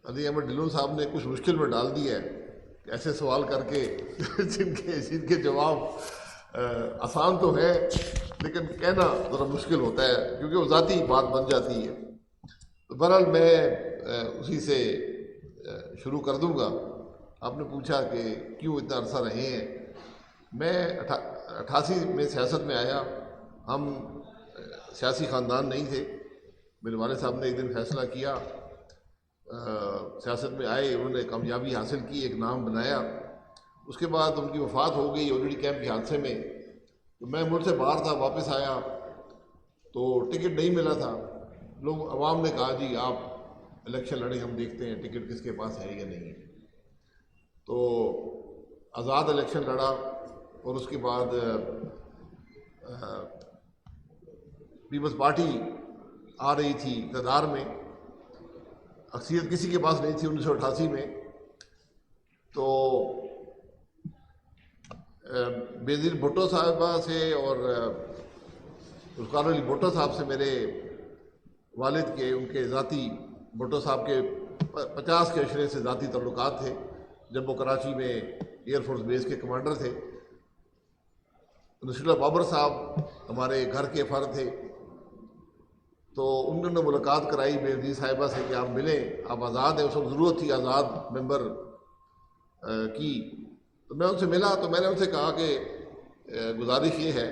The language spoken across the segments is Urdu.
علی احمد ڈھلون صاحب نے کچھ مشکل میں ڈال دیا ہے، ایسے سوال کر کے جن کے جواب آسان تو ہے لیکن کہنا ذرا مشکل ہوتا ہے کیونکہ وہ ذاتی بات بن جاتی ہے۔ تو بہرحال میں اسی سے شروع کر دوں گا۔ آپ نے پوچھا کہ کیوں اتنا عرصہ رہے ہیں۔ میں 88 میں سیاست میں آیا۔ ہم سیاسی خاندان نہیں تھے۔ میرے والد صاحب نے ایک دن فیصلہ کیا، سیاست میں آئے، انہوں نے کامیابی حاصل کی، ایک نام بنایا۔ اس کے بعد ان کی وفات ہو گئی اوڈیڈی کیمپ کے حادثے میں۔ تو میں ملک سے باہر تھا، واپس آیا تو ٹکٹ نہیں ملا تھا۔ لوگ عوام نے کہا جی آپ الیکشن لڑیں، ہم دیکھتے ہیں ٹکٹ کس کے پاس ہے یا نہیں۔ تو آزاد الیکشن لڑا اور اس کے بعد پیپلز پارٹی آ رہی تھی اقتدار میں، اکثریت کسی کے پاس نہیں تھی 1988 میں۔ تو بینظیر بھٹو صاحبہ سے اور ذوالفقار علی بھٹو صاحب سے میرے والد کے، ان کے ذاتی، بھٹو صاحب کے 50 کے عشرے سے ذاتی تعلقات تھے جب وہ کراچی میں ایئر فورس بیس کے کمانڈر تھے۔ نصیر اللہ بابر صاحب ہمارے گھر کے فرد تھے، تو انہوں نے ملاقات کرائی بینظیر صاحبہ سے کہ آپ ملیں، آپ آزاد ہیں۔ اس وقت ضرورت تھی آزاد ممبر کی۔ تو میں ان سے ملا تو میں نے ان سے کہا کہ گزارش یہ ہے،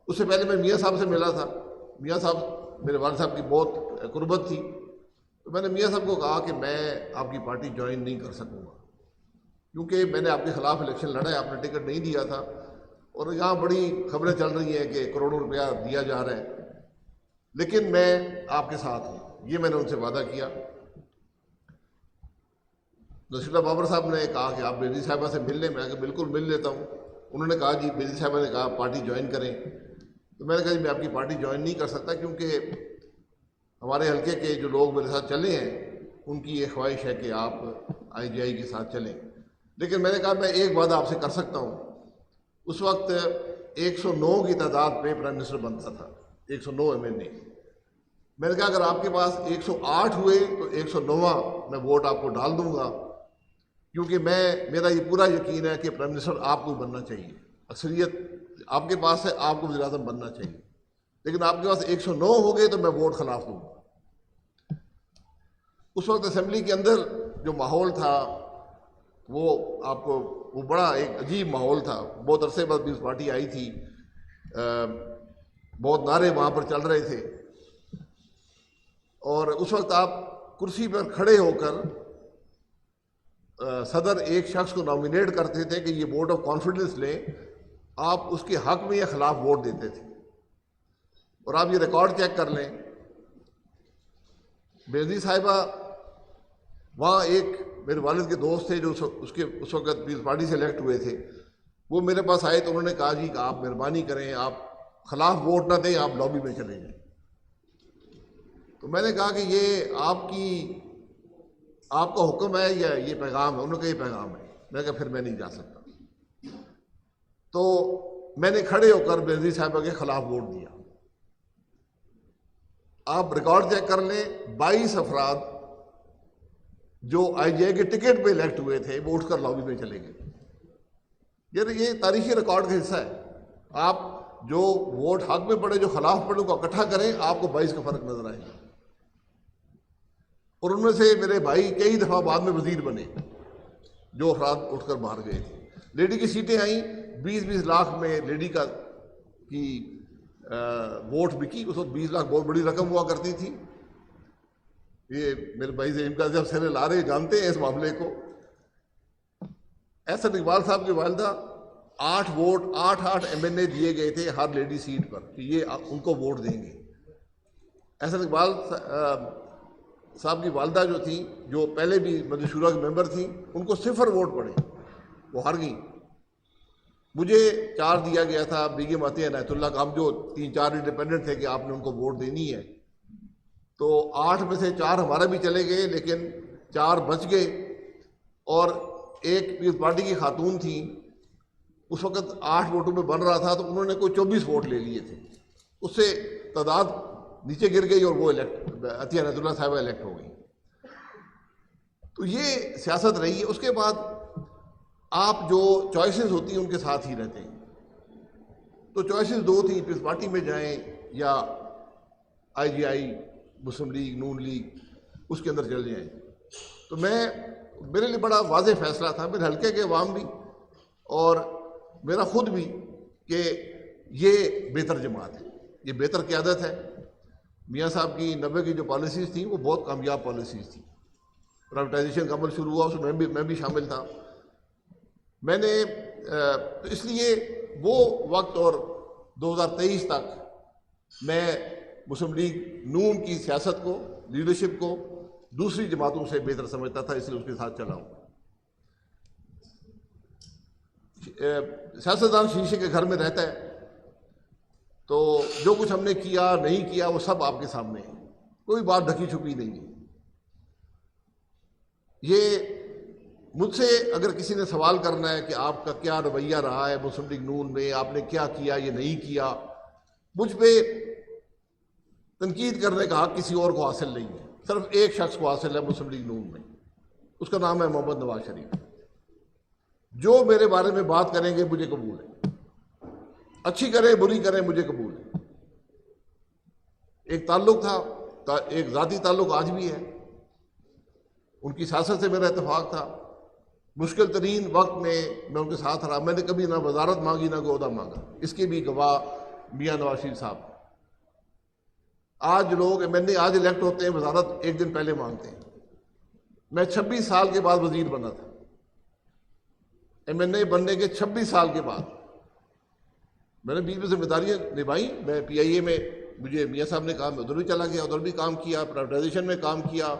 اس سے پہلے میں میاں صاحب سے ملا تھا۔ میاں صاحب میرے والد صاحب کی بہت قربت تھی، تو میں نے میاں صاحب کو کہا کہ میں آپ کی پارٹی جوائن نہیں کر سکوں گا کیونکہ میں نے آپ کے خلاف الیکشن لڑا ہے، آپ نے ٹکٹ نہیں دیا تھا، اور یہاں بڑی خبریں چل رہی ہیں کہ کروڑوں روپیہ دیا جا رہا ہے، لیکن میں آپ کے ساتھ ہوں۔ یہ میں نے ان سے وعدہ کیا۔ نصیر اللہ بابر صاحب نے کہا کہ آپ بینظیر صاحبہ سے مل لیں۔ میں نے کہا بالکل مل لیتا ہوں۔ انہوں نے کہا جی، بینظیر صاحبہ نے کہا پارٹی جوائن کریں، تو میں نے کہا جی میں آپ کی پارٹی جوائن نہیں کر سکتا کیونکہ ہمارے حلقے کے جو لوگ میرے ساتھ چلے ہیں ان کی یہ خواہش ہے کہ آپ آئی جے آئی کے ساتھ چلیں۔ لیکن میں نے کہا میں ایک وعدہ آپ سے کر سکتا ہوں۔ اس وقت 109 کی تعداد پہ پرائم منسٹر بنتا تھا، 109 MNA۔ میں نے کہا اگر آپ کے پاس 108 ہوئے تو 109واں میں ووٹ آپ کو ڈال دوں گا، کیونکہ میرا یہ پورا یقین ہے کہ پرائم منسٹر آپ کو بننا چاہیے، اکثریت آپ کے پاس ہے، آپ کو وزیر اعظم بننا چاہیے، لیکن آپ کے پاس 109 ہو گئے تو میں ووٹ خلاف دوں گا۔ اس وقت اسمبلی کے اندر جو ماحول تھا وہ آپ کو، وہ بڑا ایک عجیب ماحول تھا۔ بہت عرصے بعد پیپلز پارٹی آئی تھی، بہت نعرے وہاں پر چل رہے تھے، اور اس وقت آپ کرسی پر کھڑے ہو کر صدر ایک شخص کو نامینیٹ کرتے تھے کہ یہ ووٹ آف کانفیڈنس لیں، آپ اس کے حق میں یا خلاف ووٹ دیتے تھے۔ اور آپ یہ ریکارڈ چیک کر لیں، بینظیر صاحبہ وہاں، ایک میرے والد کے دوست تھے جو اس وقت پیپلز پارٹی سے الیکٹ ہوئے تھے، وہ میرے پاس آئے تو انہوں نے کہا جی کہ آپ مہربانی کریں، آپ خلاف ووٹ نہ دیں، آپ لابی میں چلے جائیں۔ تو میں نے کہا کہ یہ آپ کا حکم ہے یا یہ پیغام ہے؟ انہوں نے کہا یہ پیغام ہے۔ میں نے کہا پھر میں نہیں جا سکتا۔ تو میں نے کھڑے ہو کر بینظیر صاحبہ کے خلاف ووٹ دیا۔ آپ ریکارڈ چیک کر لیں، 22 افراد جو آئی جے کے ٹکٹ پہ الیکٹ ہوئے تھے وہ اٹھ کر لابی میں چلے گئے۔ یہ تاریخی ریکارڈ کا حصہ ہے۔ آپ جو ووٹ حق میں پڑے، جو خلاف پڑے، کو اکٹھا کریں، آپ کو 22 کا فرق نظر آئے گا۔ اور ان میں سے میرے بھائی کئی دفعہ بعد میں وزیر بنے، جو افراد اٹھ کر باہر گئے تھے۔ لیڈی کی سیٹیں آئیں، 20 لاکھ میں لیڈی کی ووٹ بکی۔ اس وقت 20 لاکھ بہت بڑی رقم ہوا کرتی تھی۔ یہ میرے بھائی سے امتیاز جب سر لا رہے جانتے ہیں اس معاملے کو۔ احسن اقبال صاحب کی والدہ 8 ووٹ 8 MNA دیے گئے تھے ہر لیڈی سیٹ پر کہ یہ ان کو ووٹ دیں گے۔ احسن اقبال صاحب کی والدہ جو تھیں، جو پہلے بھی مجلس شورا کے ممبر تھیں، ان کو 0 ووٹ پڑے، وہ ہار گئیں۔ مجھے 4 دیا گیا تھا، بیگم عطیہ عنایت اللہ کا، ہم جو 3-4 انڈیپینڈنٹ تھے کہ آپ نے ان کو ووٹ دینی ہے، تو 8 میں سے 4 ہمارا بھی چلے گئے، لیکن 4 بچ گئے۔ اور ایک پیپلز پارٹی کی خاتون تھیں، اس وقت 8 ووٹوں میں بن رہا تھا، تو انہوں نے کوئی 24 ووٹ لے لیے تھے، اس سے تعداد نیچے گر گئی اور وہ عطیہ عنایت اللہ صاحبہ الیکٹ ہو گئی۔ تو یہ سیاست رہی ہے. اس کے بعد آپ جو چوائسیز ہوتی ہیں ان کے ساتھ ہی رہتے ہیں. تو چوائسیز دو تھیں، پیپلز پارٹی میں جائیں یا آئی جی آئی، مسلم لیگ، نون لیگ، اس کے اندر چل جائیں. تو میرے لیے بڑا واضح فیصلہ تھا، میرے حلقے کے عوام بھی اور میرا خود بھی، کہ یہ بہتر جماعت ہے، یہ بہتر قیادت ہے. میاں صاحب کی 90 کی جو پالیسیز تھیں وہ بہت کامیاب پالیسیز تھیں. پرائیویٹائزیشن کا عمل شروع ہوا، اس میں میں بھی شامل تھا. میں نے تو اس لیے وہ وقت اور 2023 تک میں مسلم لیگ نون کی سیاست کو، لیڈرشپ کو دوسری جماعتوں سے بہتر سمجھتا تھا، اس لیے اس کے ساتھ چلا ہوں. سیاستدان شیشے کے گھر میں رہتا ہے، تو جو کچھ ہم نے کیا نہیں کیا وہ سب آپ کے سامنے ہے، کوئی بات ڈھکی چھپی نہیں ہے. یہ مجھ سے اگر کسی نے سوال کرنا ہے کہ آپ کا کیا رویہ رہا ہے مسلم لیگ نون میں، آپ نے کیا کیا یہ نہیں کیا، مجھ پہ تنقید کرنے کا حق کسی اور کو حاصل نہیں ہے. صرف ایک شخص کو حاصل ہے مسلم لیگ نون میں، اس کا نام ہے محمد نواز شریف. جو میرے بارے میں بات کریں گے مجھے قبول ہے، اچھی کریں بری کریں مجھے قبول ہے. ایک تعلق تھا، ایک ذاتی تعلق آج بھی ہے. ان کی سیاست سے میرا اتفاق تھا. مشکل ترین وقت میں ان کے ساتھ رہا. میں نے کبھی نہ وزارت مانگی نہ عہدہ مانگا، اس کے بھی گواہ میاں نواز شریف صاحب. آج لوگ آج الیکٹ ہوتے ہیں، وزارت ایک دن پہلے مانگتے ہیں. میں 26 سال کے بعد وزیر بنا تھا، MNA بننے کے 26 سال کے بعد میں نے 20 ذمہ داریاں نبھائی. میں PIA میں، مجھے میاں صاحب نے کہا، میں ادھر بھی چلا گیا، ادھر بھی کام کیا، پرائیویٹائزیشن میں کام کیا.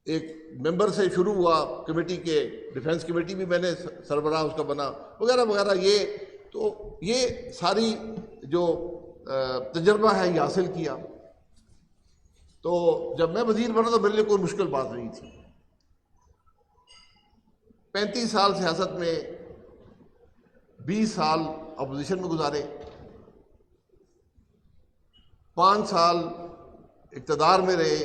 ایک ممبر سے شروع ہوا کمیٹی کے، ڈیفنس کمیٹی بھی میں نے سربراہ اس کا بنا، وغیرہ وغیرہ. یہ ساری جو تجربہ ہے یہ حاصل کیا. تو جب میں وزیر بنا تو میرے لیے کوئی مشکل بات نہیں تھی. 35 سال سیاست میں، 20 سال اپوزیشن میں گزارے، 5 سال اقتدار میں رہے،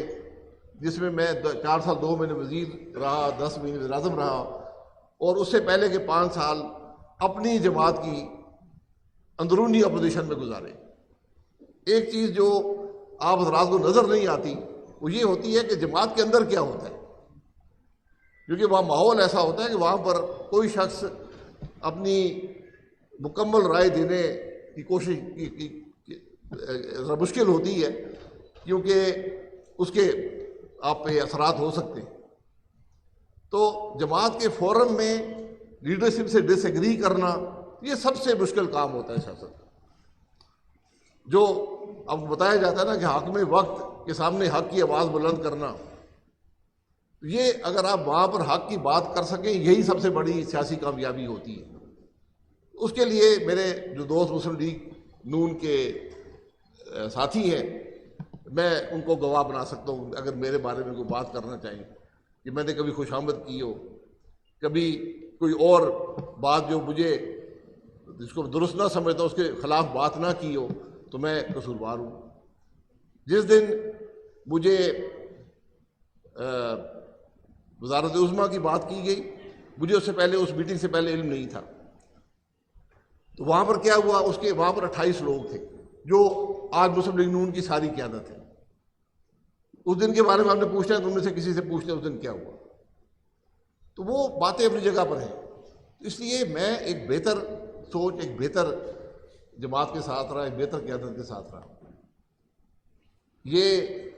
جس میں 4 سال 2 مہینے وزیر رہا، 10 مہینے وزیر اعظم رہا، اور اس سے پہلے کے 5 سال اپنی جماعت کی اندرونی اپوزیشن میں گزارے. ایک چیز جو آپ حضرات کو نظر نہیں آتی وہ یہ ہوتی ہے کہ جماعت کے اندر کیا ہوتا ہے، کیونکہ وہاں ماحول ایسا ہوتا ہے کہ وہاں پر کوئی شخص اپنی مکمل رائے دینے کی کوشش مشکل ہوتی ہے، کیونکہ اس کے آپ پہ اثرات ہو سکتے ہیں. تو جماعت کے فورم میں لیڈرشپ سے ڈس ایگری کرنا یہ سب سے مشکل کام ہوتا ہے سیاست. جو اب بتایا جاتا ہے نا کہ حاکم وقت کے سامنے حق کی آواز بلند کرنا، یہ اگر آپ وہاں پر حق کی بات کر سکیں یہی سب سے بڑی سیاسی کامیابی ہوتی ہے. اس کے لیے میرے جو دوست مسلم لیگ نون کے ساتھی ہیں، میں ان کو گواہ بنا سکتا ہوں اگر میرے بارے میں کوئی بات کرنا چاہیں کہ میں نے کبھی خوش آمد کی ہو، کبھی کوئی اور بات جو مجھے جس کو درست نہ سمجھتا اس کے خلاف بات نہ کی ہو تو میں قصوروار ہوں. جس دن مجھے وزارت عظمیٰ کی بات کی گئی، مجھے اس سے پہلے، اس میٹنگ سے پہلے علم نہیں تھا. تو وہاں پر کیا ہوا، وہاں پر 28 لوگ تھے جو آج مسلم لیگ نون کی ساری قیادت ہے. اس دن کے بارے میں آپ نے پوچھنا ہے تو ان میں سے کسی سے پوچھنا اس دن کیا ہوا. تو وہ باتیں اپنی جگہ پر ہیں. اس لیے میں ایک بہتر سوچ، ایک بہتر جماعت کے ساتھ رہا، ایک بہتر قیادت کے ساتھ رہا. یہ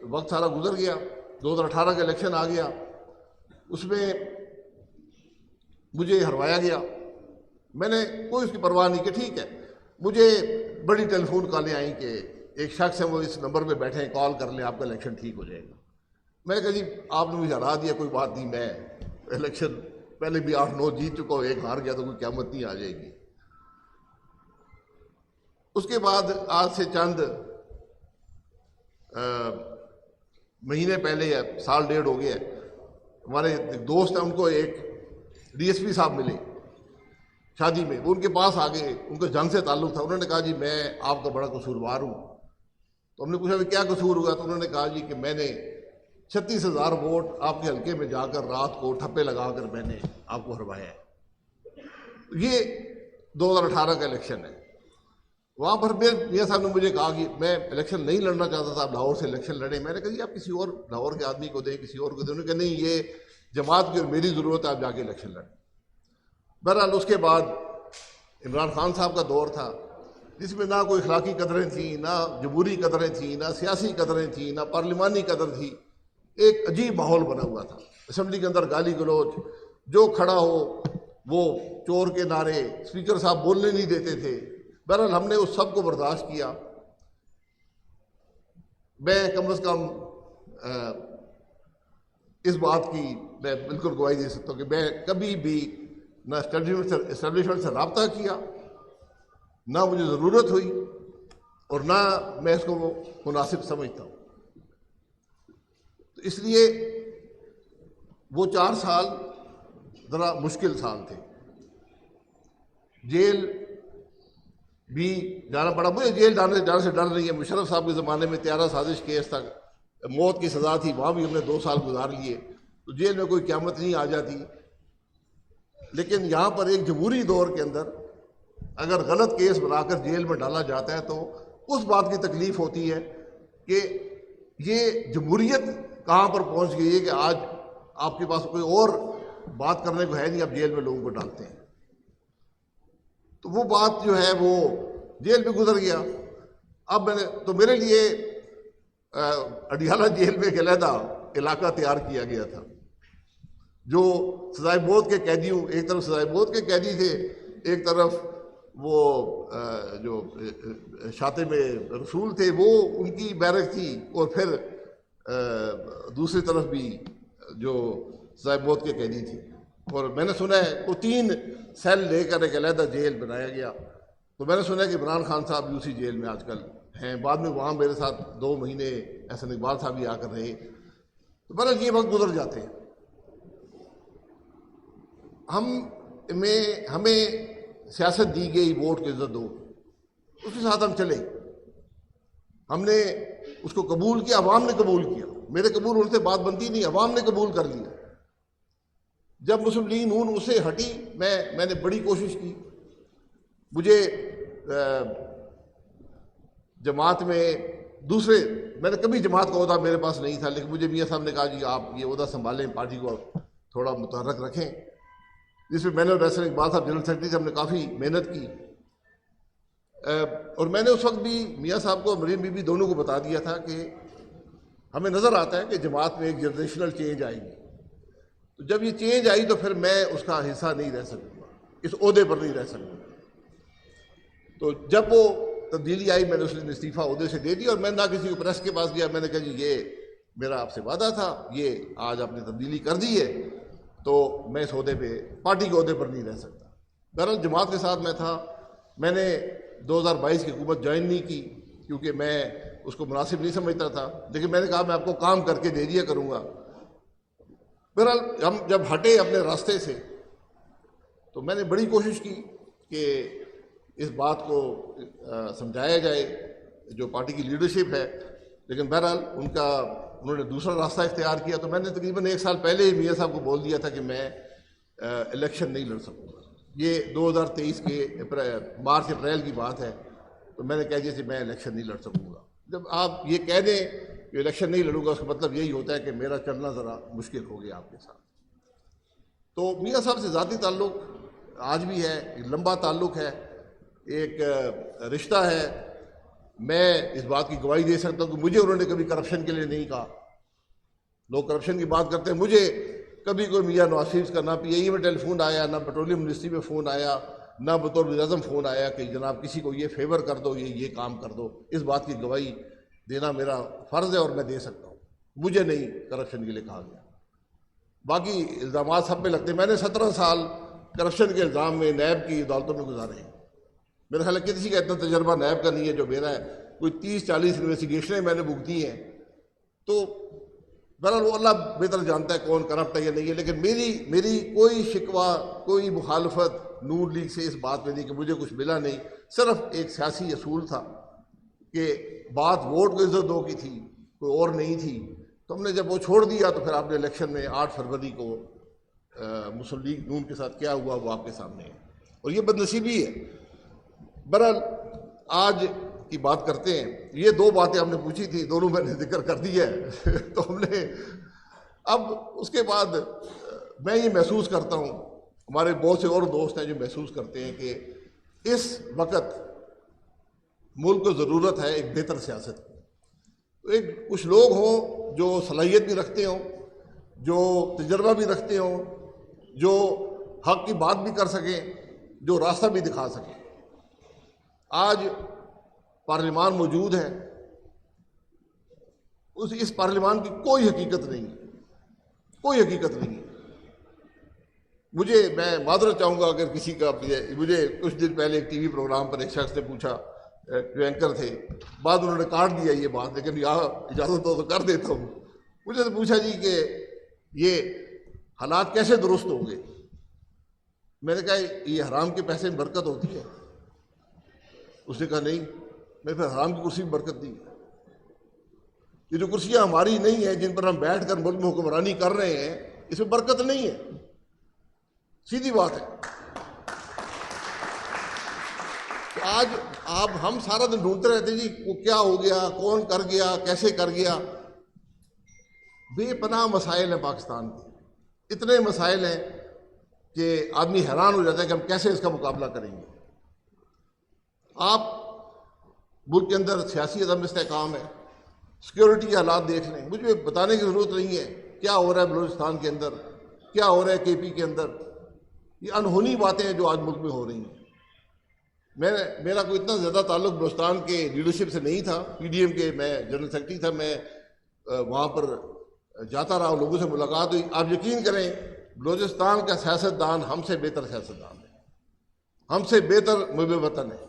وقت سارا گزر گیا، 2018 کا الیکشن آ گیا، اس میں مجھے ہروایا گیا. میں نے کوئی اس کی پرواہ نہیں کہ ٹھیک ہے. مجھے بڑی ٹیلی فون کالیں آئیں کہ ایک شخص ہے وہ اس نمبر پہ بیٹھے ہیں، کال کر لیں آپ کا الیکشن ٹھیک ہو جائے گا. میں کہا جی آپ نے مجھے ہرا دیا، کوئی بات نہیں، میں الیکشن پہلے بھی 8-9 جیت چکا ہوں، ایک ہار گیا تو کوئی قیامت نہیں آ جائے گی. اس کے بعد آج سے چند مہینے پہلے یا سال ڈیڑھ ہو گیا، ہمارے ایک دوست ہیں، ان کو ایک DSP صاحب ملے شادی میں. وہ ان کے پاس آ گئے، ان کو جنگ سے تعلق تھا. انہوں نے کہا جی میں آپ کا بڑا قصوروار ہوں. تو ہم نے پوچھا کہ کیا قصور ہوا؟ تو انہوں نے کہا جی کہ میں نے 36,000 ووٹ آپ کے حلقے میں جا کر رات کو ٹھپے لگا کر میں نے آپ کو ہروایا ہے۔ یہ 2018 کا الیکشن ہے۔ وہاں پر میاں صاحب نے مجھے کہا کہ میں الیکشن نہیں لڑنا چاہتا تھا، آپ لاہور سے الیکشن لڑیں۔ میں نے کہا جی آپ کسی اور لاہور کے آدمی کو دیں، کسی اور کو دیں۔ انہوں نے کہا نہیں، یہ جماعت کی اور میری ضرورت ہے، آپ جا کے الیکشن لڑیں۔ بہرحال اس کے بعد عمران خان صاحب کا دور تھا، جس میں نہ کوئی اخلاقی قدریں تھیں، نہ جمہوری قدریں تھیں، نہ سیاسی قدریں تھیں، نہ پارلیمانی قدر تھی۔ ایک عجیب ماحول بنا ہوا تھا اسمبلی کے اندر، گالی گلوچ، جو کھڑا ہو وہ چور کے نعرے، اسپیکر صاحب بولنے نہیں دیتے تھے۔ بہرحال ہم نے اس سب کو برداشت کیا۔ میں کم از کم اس بات کی میں بالکل گواہی دے سکتا ہوں کہ میں کبھی بھی نہ اسٹیبلشمنٹ سے رابطہ کیا، نہ مجھے ضرورت ہوئی، اور نہ میں اس کو مناسب سمجھتا ہوں۔ تو اس لیے وہ 4 سال ذرا مشکل سال تھے۔ جیل بھی جانا پڑا مجھے، جیل جانے سے ڈر نہیں ہے۔ مشرف صاحب کے زمانے میں 13 سازش کیس تک موت کی سزا تھی، وہاں بھی ہم نے 2 سال گزار لیے، تو جیل میں کوئی قیامت نہیں آ جاتی۔ لیکن یہاں پر ایک جمہوری دور کے اندر اگر غلط کیس بنا کر جیل میں ڈالا جاتا ہے تو اس بات کی تکلیف ہوتی ہے کہ یہ جمہوریت کہاں پر پہنچ گئی ہے کہ آج آپ کے پاس کوئی اور بات کرنے کو ہے نہیں، آپ جیل میں لوگوں کو ڈالتے ہیں۔ تو وہ بات جو ہے وہ جیل میں گزر گیا۔ اب میں نے تو میرے لیے اڈیالہ جیل میں ایک علیحدہ علاقہ تیار کیا گیا تھا، جو سزائے موت کے قیدیوں، ایک طرف سزائے موت کے قیدی تھے، ایک طرف وہ جو شاطب رسول تھے وہ ان کی بیرک تھی، اور پھر دوسری طرف بھی جو سزائے موت کے قیدی تھے۔ اور میں نے سنا ہے وہ 3 سیل لے کر ایک علیحدہ جیل بنایا گیا۔ تو میں نے سنا ہے کہ عمران خان صاحب بھی اسی جیل میں آج کل ہیں۔ بعد میں وہاں میرے ساتھ 2 مہینے احسن اقبال صاحب بھی آ کر رہے۔ تو بہرحال یہ وقت گزر جاتے ہیں۔ ہمیں سیاست دی گئی، ووٹ کو عزت دو، اس کے ساتھ ہم چلے۔ ہم نے اس کو قبول کیا، عوام نے قبول کیا۔ میرے قبول ان سے بات بنتی نہیں، عوام نے قبول کر لیا۔ جب مسلم لیگ نون اس سے ہٹی، میں نے بڑی کوشش کی۔ مجھے جماعت میں میں نے کبھی جماعت کا عہدہ میرے پاس نہیں تھا، لیکن مجھے میاں صاحب نے کہا جی آپ یہ عہدہ سنبھالیں، پارٹی کو تھوڑا متحرک رکھیں، جس میں میں نے اور احسن اقبال صاحب جنرل سیکرٹری سے ہم نے کافی محنت کی۔ اور میں نے اس وقت بھی میاں صاحب کو، مریم بی بی دونوں کو بتا دیا تھا کہ ہمیں نظر آتا ہے کہ جماعت میں ایک جنریشنل چینج آئے گی۔ تو جب یہ چینج آئی تو پھر میں اس کا حصہ نہیں رہ سکوں گا، اس عہدے پر نہیں رہ سکوں گا۔ تو جب وہ تبدیلی آئی، میں نے اس دن استعفیٰ عہدے سے دے دیا، اور میں نہ کسی کو پریس کے پاس گیا۔ میں نے کہا جی یہ میرا آپ سے وعدہ تھا، یہ آج آپ نے تبدیلی کر دی ہے، تو میں اس عہدے پہ، پارٹی کے عہدے پر نہیں رہ سکتا۔ بہرحال جماعت کے ساتھ میں تھا۔ میں نے 2022 کی حکومت جوائن نہیں کی کیونکہ میں اس کو مناسب نہیں سمجھتا تھا، لیکن میں نے کہا میں آپ کو کام کر کے دے دیا کروں گا۔ بہرحال ہم جب ہٹے اپنے راستے سے تو میں نے بڑی کوشش کی کہ اس بات کو سمجھایا جائے جو پارٹی کی لیڈرشپ ہے، لیکن بہرحال انہوں نے دوسرا راستہ اختیار کیا۔ تو میں نے تقریباً 1 سال پہلے ہی میاں صاحب کو بول دیا تھا کہ میں الیکشن نہیں لڑ سکوں گا۔ یہ 2023 کے مارچ اپریل کی بات ہے۔ تو میں نے کہہ دیا کہ میں الیکشن نہیں لڑ سکوں گا۔ جب آپ یہ کہہ دیں کہ الیکشن نہیں لڑوں گا، اس کا مطلب یہی ہوتا ہے کہ میرا چلنا ذرا مشکل ہو گیا آپ کے ساتھ۔ تو میاں صاحب سے ذاتی تعلق آج بھی ہے، ایک لمبا تعلق ہے، ایک رشتہ ہے۔ میں اس بات کی گواہی دے سکتا ہوں کہ مجھے انہوں نے کبھی کرپشن کے لیے نہیں کہا۔ لوگ کرپشن کی بات کرتے ہیں، مجھے کبھی کوئی میاں نواز شریف کا نہ پی اے ای میں ٹیلی فون آیا، نہ پیٹرولیم منسٹری میں فون آیا، نہ بطور وزیر اعظم فون آیا کہ جناب کسی کو یہ فیور کر دو، یہ کام کر دو۔ اس بات کی گواہی دینا میرا فرض ہے اور میں دے سکتا ہوں۔ مجھے نہیں کرپشن کے لیے کہا گیا۔ باقی الزامات سب پہ لگتے ہیں۔ میں نے 17 سال کرپشن کے الزام میں نیب کی عدالتوں میں گزارے ہیں۔ میرے خیال ہے کسی کا اتنا تجربہ نیب کا نہیں ہے جو میرا ہے۔ کوئی 30-40 انویسٹیگیشنیں میں نے بک دی ہیں۔ تو بہرحال وہ اللہ بہتر جانتا ہے کون کرپٹ ہے یا نہیں ہے، لیکن میری کوئی شکوہ، کوئی مخالفت نون لیگ سے اس بات میں نہیں کہ مجھے کچھ ملا نہیں۔ صرف ایک سیاسی اصول تھا کہ بات ووٹ کو عزت دو کی تھی، کوئی اور نہیں تھی۔ تو ہم نے جب وہ چھوڑ دیا تو پھر آپ نے الیکشن میں 8 فروری کو مسلم لیگ نون کے ساتھ کیا ہوا وہ آپ کے سامنے ہے، اور یہ بدنصیبی ہے۔ بہرحال آج کی بات کرتے ہیں۔ یہ 2 باتیں ہم نے پوچھی تھی، دونوں میں نے ذکر کر دیا ہے تو ہم نے اب اس کے بعد میں یہ محسوس کرتا ہوں، ہمارے بہت سے اور دوست ہیں جو محسوس کرتے ہیں کہ اس وقت ملک کو ضرورت ہے ایک بہتر سیاست کی۔ تو کچھ لوگ ہوں جو صلاحیت بھی رکھتے ہوں، جو تجربہ بھی رکھتے ہوں، جو حق کی بات بھی کر سکیں، جو راستہ بھی دکھا سکیں۔ آج پارلیمان موجود ہے، اس پارلیمان کی کوئی حقیقت نہیں ہے، کوئی حقیقت نہیں ہے۔ میں معذرت چاہوں گا اگر کسی کا، مجھے کچھ دن پہلے ایک ٹی وی پروگرام پر ایک شخص نے پوچھا، جو اینکر تھے، بعد انہوں نے کاٹ دیا یہ بات، لیکن اجازت ہو تو کر دیتا ہوں۔ مجھے تو پوچھا جی کہ یہ حالات کیسے درست ہوں گے؟ میں نے کہا یہ حرام کے پیسے میں برکت ہوتی ہے؟ اس نے کہا نہیں، میں پھر حرام کی کرسی میں برکت نہیں ہے۔ یہ جو کرسیاں ہماری نہیں ہیں جن پر ہم بیٹھ کر ملک میں حکمرانی کر رہے ہیں، اس میں برکت نہیں ہے، سیدھی بات ہے۔ تو آج ہم سارا دن ڈھونڈتے رہتے ہیں جی وہ کیا ہو گیا، کون کر گیا، کیسے کر گیا۔ بے پناہ مسائل ہیں پاکستان کے، اتنے مسائل ہیں کہ آدمی حیران ہو جاتا ہے کہ ہم کیسے اس کا مقابلہ کریں گے۔ آپ ملک کے اندر سیاسی عدم استحکام ہے، سیکیورٹی کے حالات دیکھ لیں، مجھے بتانے کی ضرورت نہیں ہے کیا ہو رہا ہے بلوچستان کے اندر، کیا ہو رہا ہے کے پی کے اندر۔ یہ انہونی باتیں ہیں جو آج ملک میں ہو رہی ہیں۔ میرا کوئی اتنا زیادہ تعلق بلوچستان کے لیڈرشپ سے نہیں تھا، پی ڈی ایم کے میں جنرل سیکرٹری تھا، میں وہاں پر جاتا رہا، لوگوں سے ملاقات ہوئی۔ آپ یقین کریں بلوچستان کا سیاستدان ہم سے بہتر سیاستدان ہے، ہم سے بہتر محب وطن ہے،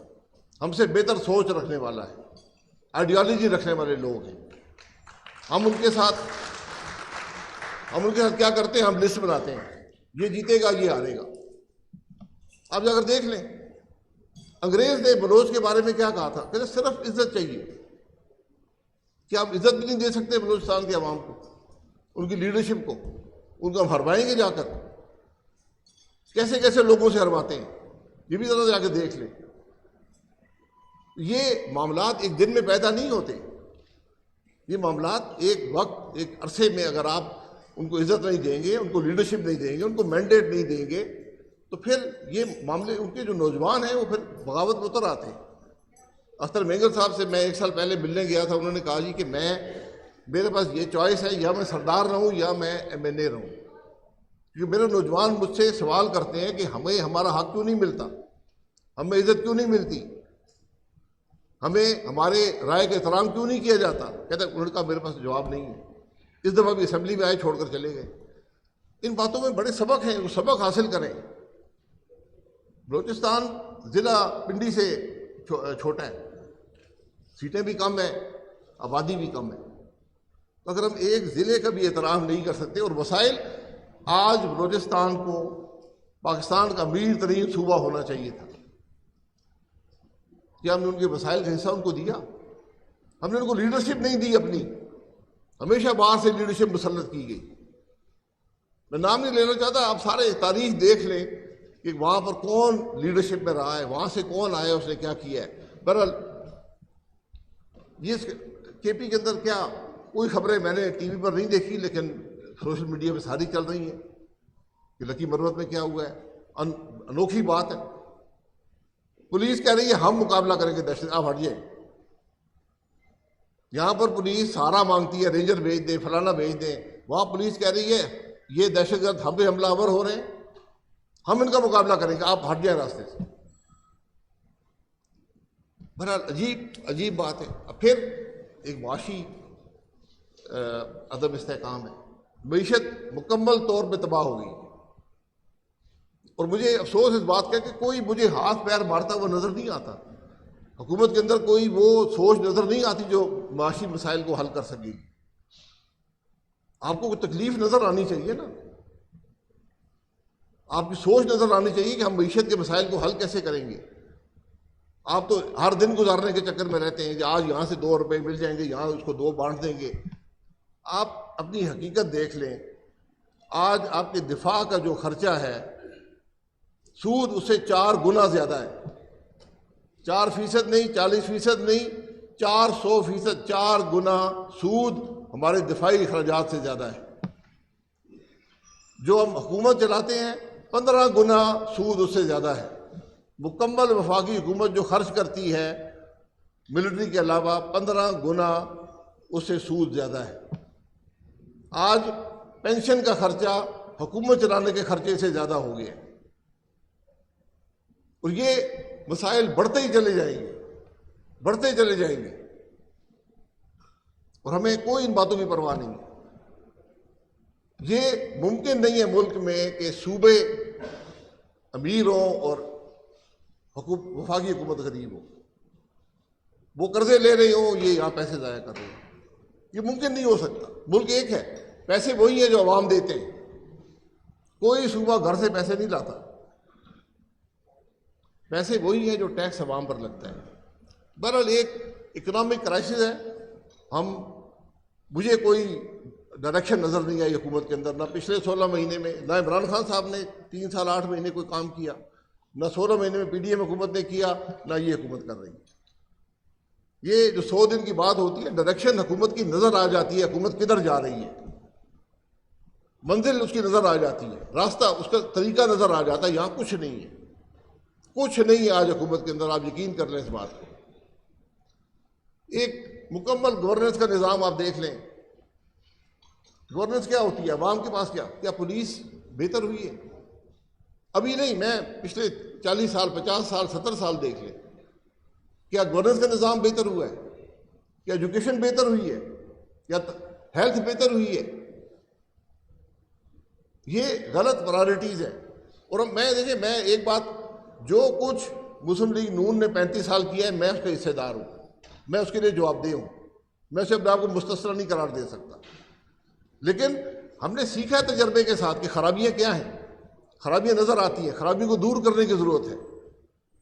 ہم سے بہتر سوچ رکھنے والا ہے، آئیڈیالوجی رکھنے والے لوگ ہیں۔ ہم ان کے ساتھ کیا کرتے ہیں؟ ہم لسٹ بناتے ہیں، یہ جیتے گا، یہ ہارے گا۔ آپ جا کر دیکھ لیں، انگریز نے بلوچ کے بارے میں کیا کہا تھا؟ کہ صرف عزت چاہیے۔ کیا آپ عزت بھی نہیں دے سکتے بلوچستان کے عوام کو، ان کی لیڈرشپ کو؟ ان کو ہم ہروائیں گے جا کر؟ کیسے کیسے لوگوں سے ہرواتے ہیں، یہ بھی ذرا جا کے دیکھ لیں۔ یہ معاملات ایک دن میں پیدا نہیں ہوتے، یہ معاملات ایک وقت، ایک عرصے میں اگر آپ ان کو عزت نہیں دیں گے، ان کو لیڈرشپ نہیں دیں گے، ان کو مینڈیٹ نہیں دیں گے، تو پھر یہ معاملے، ان کے جو نوجوان ہیں وہ پھر بغاوت میں اتر آتے ہیں۔ اختر مینگر صاحب سے میں 1 سال پہلے ملنے گیا تھا، انہوں نے کہا جی کہ میرے پاس یہ چوائس ہے، یا میں سردار رہوں یا میں MNA رہوں، کیونکہ میرے نوجوان مجھ سے سوال کرتے ہیں کہ ہمیں ہمارا حق کیوں نہیں ملتا، ہمیں عزت کیوں نہیں ملتی، ہمیں ہمارے رائے کا احترام کیوں نہیں کیا جاتا۔ کہتا ہے، انہوں نے کہا میرے پاس جواب نہیں ہے۔ اس دفعہ بھی اسمبلی میں آئے، چھوڑ کر چلے گئے۔ ان باتوں میں بڑے سبق ہیں، وہ سبق حاصل کریں۔ بلوچستان ضلع پنڈی سے چھوٹا ہے، سیٹیں بھی کم ہیں، آبادی بھی کم ہے۔ اگر ہم ایک ضلع کا بھی احترام نہیں کر سکتے، اور وسائل، آج بلوچستان کو پاکستان کا امیر ترین صوبہ ہونا چاہیے تھا، کیا ہم نے ان کے وسائل کا حصہ ان کو دیا؟ ہم نے ان کو لیڈرشپ نہیں دی اپنی، ہمیشہ باہر سے لیڈرشپ مسلط کی گئی۔ میں نام نہیں لینا چاہتا، آپ سارے تاریخ دیکھ لیں کہ وہاں پر کون لیڈرشپ میں رہا ہے، وہاں سے کون آیا، اس نے کیا کیا ہے۔ بہرحال یہ کے پی کے اندر کیا کوئی خبریں میں نے ٹی وی پر نہیں دیکھی، لیکن سوشل میڈیا پہ ساری چل رہی ہیں کہ لکی مروت میں کیا ہوا ہے۔ انوکھی بات ہے، پولیس کہہ رہی ہے ہم مقابلہ کریں گے دہشت، آپ ہٹ جائیں۔ یہاں پر پولیس سہارا مانگتی ہے، رینجر بھیج دیں، فلانا بھیج دیں، وہاں پولیس کہہ رہی ہے یہ دہشت گرد ہم پہ حملہ آور ہو رہے ہیں، ہم ان کا مقابلہ کریں گے، آپ ہٹ جائیں راستے سے۔ بہرحال عجیب بات ہے۔ اب پھر ایک معاشی عدم استحکام ہے، معیشت مکمل طور پہ تباہ ہو گئی، اور مجھے افسوس اس بات کا کہ کوئی مجھے ہاتھ پیر مارتا وہ نظر نہیں آتا، حکومت کے اندر کوئی وہ سوچ نظر نہیں آتی جو معاشی مسائل کو حل کر سکے گی۔ آپ کو کوئی تکلیف نظر آنی چاہیے نا، آپ کی سوچ نظر آنی چاہیے کہ ہم معیشت کے مسائل کو حل کیسے کریں گے۔ آپ تو ہر دن گزارنے کے چکر میں رہتے ہیں کہ آج یہاں سے 2 روپے مل جائیں گے، یہاں اس کو 2 بانٹ دیں گے۔ آپ اپنی حقیقت دیکھ لیں، آج آپ کے دفاع کا جو خرچہ ہے سود اس سے 4 گنا زیادہ ہے، 4% نہیں، 40% نہیں، 400%، 4 گنا سود ہمارے دفاعی اخراجات سے زیادہ ہے۔ جو ہم حکومت چلاتے ہیں 15 گنا سود اس سے زیادہ ہے۔ مکمل وفاقی حکومت جو خرچ کرتی ہے ملٹری کے علاوہ 15 گنا اس سے سود زیادہ ہے۔ آج پینشن کا خرچہ حکومت چلانے کے خرچے سے زیادہ ہو گیا، اور یہ مسائل بڑھتے ہی چلے جائیں گے، بڑھتے چلے جائیں گے، اور ہمیں کوئی ان باتوں کی پرواہ نہیں ہے۔ یہ ممکن نہیں ہے ملک میں کہ صوبے امیر ہوں اور وفاقی حکومت غریب ہو، وہ قرضے لے رہے ہوں، یہ یہاں پیسے ضائع کر رہے ہیں۔ یہ ممکن نہیں ہو سکتا۔ ملک ایک ہے، پیسے وہی ہیں جو عوام دیتے ہیں، کوئی صوبہ گھر سے پیسے نہیں لاتا، پیسے وہی ہیں جو ٹیکس عوام پر لگتا ہے۔ بہرحال ایک اکنامک کرائسس ہے، مجھے کوئی ڈائریکشن نظر نہیں آئی حکومت کے اندر، نہ پچھلے 16 مہینے میں، نہ عمران خان صاحب نے 3 سال 8 مہینے کوئی کام کیا، نہ 16 مہینے میں پی ڈی ایم حکومت نے کیا، نہ یہ حکومت کر رہی ہے۔ یہ جو 100 دن کی بات ہوتی ہے، ڈائریکشن حکومت کی نظر آ جاتی ہے، حکومت کدھر جا رہی ہے، منزل اس کی نظر آ جاتی ہے، راستہ اس کا طریقہ نظر آ جاتا ہے۔ یہاں کچھ نہیں ہے، کچھ نہیں ہے آج حکومت کے اندر، آپ یقین کر لیں اس بات کو۔ ایک مکمل گورننس کا نظام آپ دیکھ لیں، گورننس کیا ہوتی ہے عوام کے پاس؟ کیا پولیس بہتر ہوئی ہے؟ ابھی نہیں، میں پچھلے 40 سال 50 سال 70 سال دیکھ لیں، کیا گورننس کا نظام بہتر ہوا ہے؟ کیا ایجوکیشن بہتر ہوئی ہے؟ کیا ہیلتھ بہتر ہوئی ہے؟ یہ غلط پرائرٹیز ہے۔ اور دیکھیں، میں ایک بات، جو کچھ مسلم لیگ نون نے 35 سال کیا ہے، میں اس کا حصے دار ہوں، میں اس کے لیے جواب دہ ہوں، میں اسے اپنے آپ کو مستثنی نہیں قرار دے سکتا۔ لیکن ہم نے سیکھا تجربے کے ساتھ کہ خرابیاں کیا ہیں، خرابیاں نظر آتی ہیں، خرابی کو دور کرنے کی ضرورت ہے۔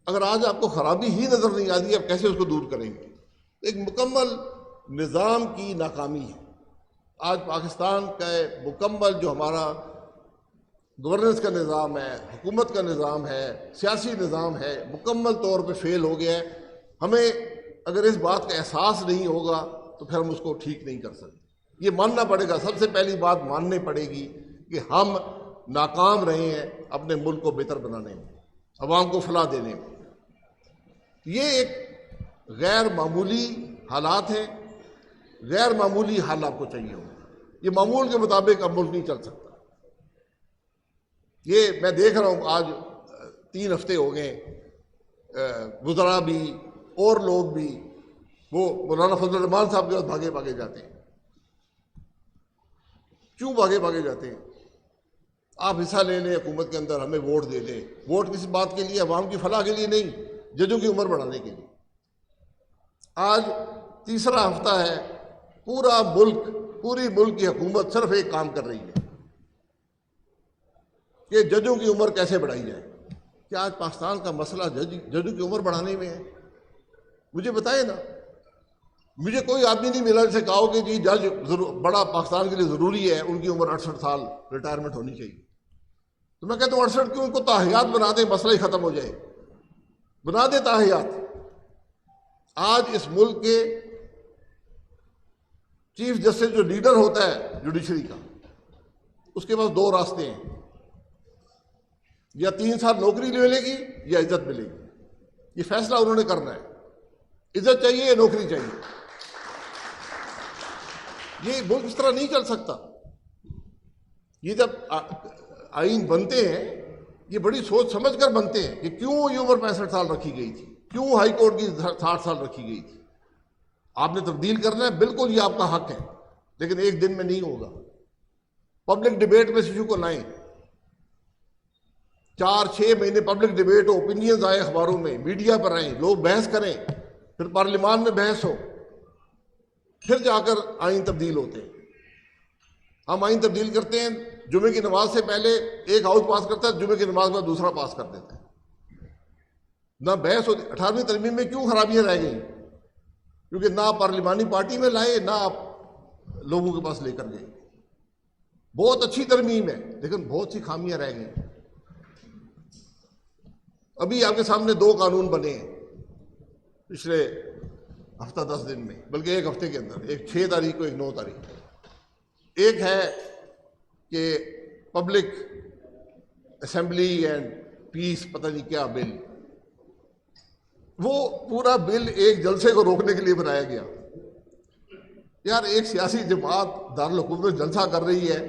اگر آج آپ کو خرابی ہی نظر نہیں آتی، آپ کیسے اس کو دور کریں گے؟ ایک مکمل نظام کی ناکامی ہے۔ آج پاکستان کا مکمل جو ہمارا گورننس کا نظام ہے، حکومت کا نظام ہے، سیاسی نظام ہے، مکمل طور پہ فیل ہو گیا ہے۔ ہمیں اگر اس بات کا احساس نہیں ہوگا تو پھر ہم اس کو ٹھیک نہیں کر سکتے۔ یہ ماننا پڑے گا، سب سے پہلی بات ماننی پڑے گی کہ ہم ناکام رہے ہیں اپنے ملک کو بہتر بنانے میں، عوام کو فلاح دینے میں۔ یہ ایک غیر معمولی حالات ہیں، غیر معمولی حال آپ کو چاہیے ہوگا۔ یہ معمول کے مطابق اب ملک نہیں چل سکتا۔ یہ میں دیکھ رہا ہوں آج 3 ہفتے ہو گئے، وزراء بھی اور لوگ بھی وہ مولانا فضل الرحمان صاحب کے پاس بھاگے جاتے ہیں۔ کیوں بھاگے جاتے ہیں؟ آپ حصہ لے لیں حکومت کے اندر، ہمیں ووٹ دے دیں۔ ووٹ کس بات کے لیے؟ عوام کی فلاح کے لیے نہیں، ججوں کی عمر بڑھانے کے لیے۔ آج تیسرا ہفتہ ہے، پوری ملک کی حکومت صرف ایک کام کر رہی ہے کہ ججوں کی عمر کیسے بڑھائی جائے۔ کیا آج پاکستان کا مسئلہ ججوں کی عمر بڑھانے میں ہے؟ مجھے بتائے نا، مجھے کوئی آدمی نہیں ملا جسے کہا کہ جی جج بڑا پاکستان کے لیے ضروری ہے، ان کی عمر 68 سال ریٹائرمنٹ ہونی چاہیے۔ تو میں کہتا ہوں 68 کیوں، ان کو تاحیات بنا دیں، مسئلہ ہی ختم ہو جائے، بنا دیں تاحیات۔ آج اس ملک کے چیف جسٹس جو لیڈر ہوتا ہے جوڈیشری کا، اس کے پاس 2 راستے ہیں، یا 3 سال نوکری ملے گی یا عزت ملے گی۔ یہ فیصلہ انہوں نے کرنا ہے، عزت چاہیے یا نوکری چاہیے۔ یہ ملک اس طرح نہیں چل سکتا۔ یہ جب آئین بنتے ہیں یہ بڑی سوچ سمجھ کر بنتے ہیں کہ کیوں یہ عمر 65 سال رکھی گئی تھی، کیوں ہائی کورٹ کی 60 سال رکھی گئی تھی۔ آپ نے تبدیل کرنا ہے، بالکل یہ آپ کا حق ہے، لیکن ایک دن میں نہیں ہوگا۔ پبلک ڈیبیٹ میں اس ایشو کو لائیں، 4-6 مہینے پبلک ڈیبیٹ ہو، اوپینینز آئے اخباروں میں، میڈیا پر آئیں، لوگ بحث کریں، پھر پارلیمان میں بحث ہو، پھر جا کر آئین تبدیل ہوتے ہیں۔ ہم آئین تبدیل کرتے ہیں، جمعے کی نماز سے پہلے ایک ہاؤس پاس کرتا ہے، جمعے کی نماز میں دوسرا پاس کر دیتا ہے، نہ بحث ہوتی۔ 18ویں ترمیم میں کیوں خرابیاں رہ گئیں؟ کیونکہ نہ آپ پارلیمانی پارٹی میں لائے، نہ آپ لوگوں کے پاس لے کر گئی. بہت اچھی ترمیم ہے لیکن بہت سی خامیاں رہ گئی. ابھی آپ کے سامنے 2 قانون بنے ہیں پچھلے ہفتہ 10 دن میں، بلکہ ایک ہفتے کے اندر، ایک 6 تاریخ کو، ایک 9 تاریخ کو. ایک ہے کہ پبلک اسمبلی اینڈ پیس پتہ نہیں کیا بل، وہ پورا بل ایک جلسے کو روکنے کے لیے بنایا گیا. یار ایک سیاسی جماعت دارالحکومت میں جلسہ کر رہی ہے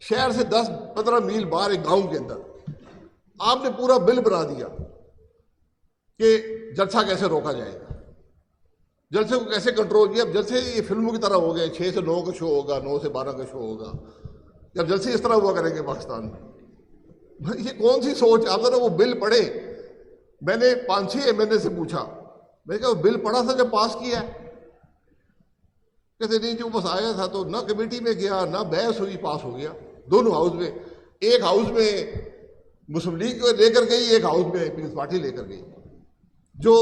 شہر سے 10-15 میل باہر ایک گاؤں کے اندر، آپ نے پورا بل بنا دیا کہ جلسہ کیسے روکا جائے گا، جلسے کو کیسے کنٹرول کیا. اب جلسے یہ فلموں کی طرح ہو گئے، 6 سے 9 کا شو ہوگا، 9 سے 12 کا شو ہوگا. جب جلسے اس طرح ہوا کریں گے پاکستان میں، یہ کون سی سوچ. آپ ذرا وہ بل پڑھے. میں نے 5-6 MLA سے پوچھا، میں نے کہا وہ بل پڑھا تھا جب پاس کیا ہے؟ کہتے نہیں جو بس آیا تھا تو نہ کمیٹی میں گیا نہ بحث ہوئی، پاس ہو گیا دونوں ہاؤس میں. ایک ہاؤس میں مسلم لیگ کو لے کر گئی، ایک ہاؤس میں پیپلز پارٹی لے کر گئی جو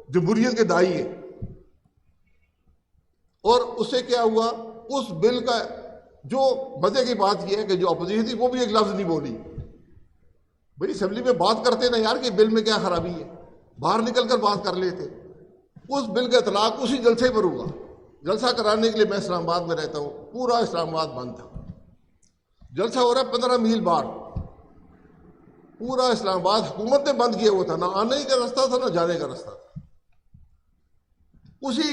جمہوریت کے دائی ہے. اور اس سے کیا ہوا، اس بل کا جو مزے کی بات یہ ہے کہ جو اپوزیشن تھی وہ بھی ایک لفظ نہیں بولی. بھئی اسمبلی میں بات کرتے نا یار کہ بل میں کیا خرابی ہے، باہر نکل کر بات کر لیتے. اس بل کا اطلاق اسی جلسے پر ہوا. جلسہ کرانے کے لیے میں اسلام آباد میں رہتا ہوں، پورا اسلام آباد بند تھا. جلسہ ہو رہا ہے 15 میل باہر، پورا اسلام آباد حکومت نے بند کیا ہوا تھا، نہ آنے کا راستہ تھا نہ جانے کا راستہ تھا. اسی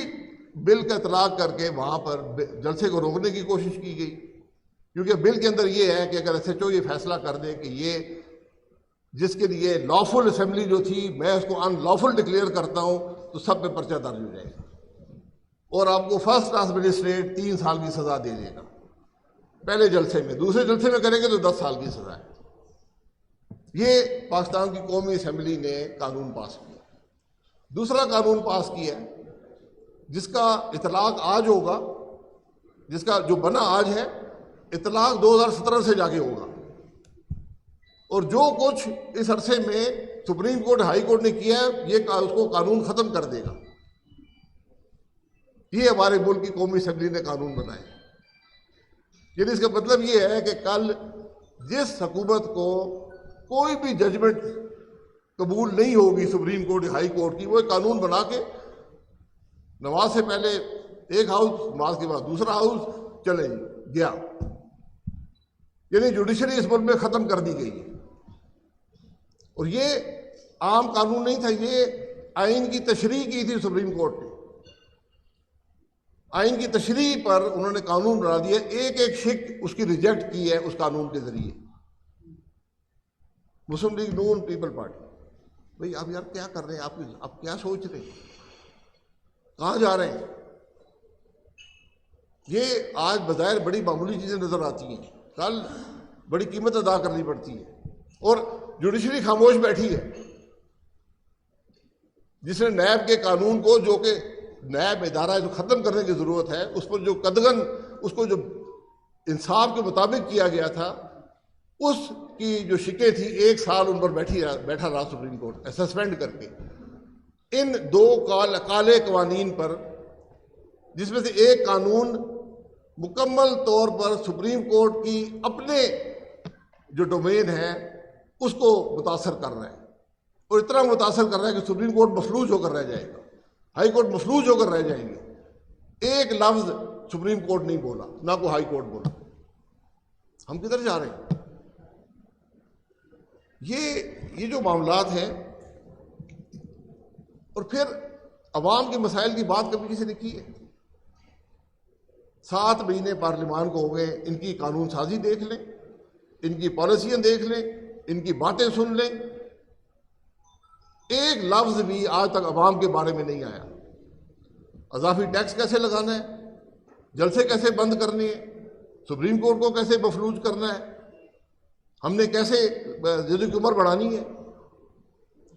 بل کا اطلاق کر کے وہاں پر جلسے کو روکنے کی کوشش کی گئی، کیونکہ بل کے اندر یہ ہے کہ اگر SHO یہ فیصلہ کر دے کہ یہ جس کے لیے لافل اسمبلی جو تھی میں اس کو ان لافل ڈکلیئر کرتا ہوں تو سب پہ پرچہ درج ہو جائے گا اور آپ کو فرسٹ کلاس مجسٹریٹ 3 سال کی سزا دے دے گا پہلے جلسے میں. دوسرے جلسے میں کریں گے تو 10 سال کی سزا ہے. یہ پاکستان کی قومی اسمبلی نے قانون پاس کیا. دوسرا قانون پاس کیا جس کا اطلاق آج ہوگا، جس کا جو بنا آج ہے، اطلاق 2017 سے جا کے ہوگا. اور جو کچھ اس عرصے میں سپریم کورٹ ہائی کورٹ نے کیا ہے یہ اس کو قانون ختم کر دے گا. یہ ہمارے ملک کی قومی اسمبلی نے قانون بنائے. یعنی اس کا مطلب یہ ہے کہ کل جس حکومت کو کوئی بھی ججمنٹ قبول نہیں ہوگی سپریم کورٹ ہائی کورٹ کی، وہ ایک قانون بنا کے نماز سے پہلے ایک ہاؤس، نماز کے بعد دوسرا ہاؤس، چلے گیا. یعنی جوڈیشری اس ملک میں ختم کر دی گئی ہے. اور یہ عام قانون نہیں تھا، یہ آئین کی تشریح کی تھی سپریم کورٹ نے. آئین کی تشریح پر انہوں نے قانون بنا دیا، ایک ایک شک اس کی ریجیکٹ کی ہے اس قانون کے ذریعے. مسلم لیگ نون پیپل پارٹی، بھئی آپ یار کیا کر رہے ہیں، آپ کیا سوچ رہے ہیں، کہاں جا رہے ہیں؟ یہ آج بظاہر بڑی معمولی چیزیں نظر آتی ہیں، کل بڑی قیمت ادا کرنی پڑتی ہے. اور جوڈیشری خاموش بیٹھی ہے، جس نے نیب کے قانون کو، جو کہ نیب ادارہ ہے جو ختم کرنے کی ضرورت ہے، اس پر جو قدغن اس کو جو انصاف کے مطابق کیا گیا تھا، اس کی جو شکیں تھی 1 سال ان پر بیٹھا رہا سپریم کورٹ سسپینڈ کر کے. ان 2 کالے قوانین پر، جس میں سے ایک قانون مکمل طور پر سپریم کورٹ کی اپنے جو ڈومین ہے اس کو متاثر کر رہا ہے، اور اتنا متاثر کر رہا ہے کہ سپریم کورٹ مفلوج ہو کر رہ جائے گا، ہائی کورٹ مفلوج ہو کر رہ جائیں گے. ایک لفظ سپریم کورٹ نہیں بولا، نہ کوئی ہائی کورٹ بولا. ہم کدھر جا رہے ہیں؟ یہ جو معاملات ہیں. اور پھر عوام کے مسائل کی بات کبھی کسی نے کی ہے؟ 7 مہینے پارلیمان کو ہو گئے، ان کی قانون سازی دیکھ لیں، ان کی پالیسیاں دیکھ لیں، ان کی باتیں سن لیں. ایک لفظ بھی آج تک عوام کے بارے میں نہیں آیا. اضافی ٹیکس کیسے لگانا ہے، جلسے کیسے بند کرنے ہیں، سپریم کورٹ کو کیسے مفلوج کرنا ہے، ہم نے کیسے ججوں کی عمر بڑھانی ہے.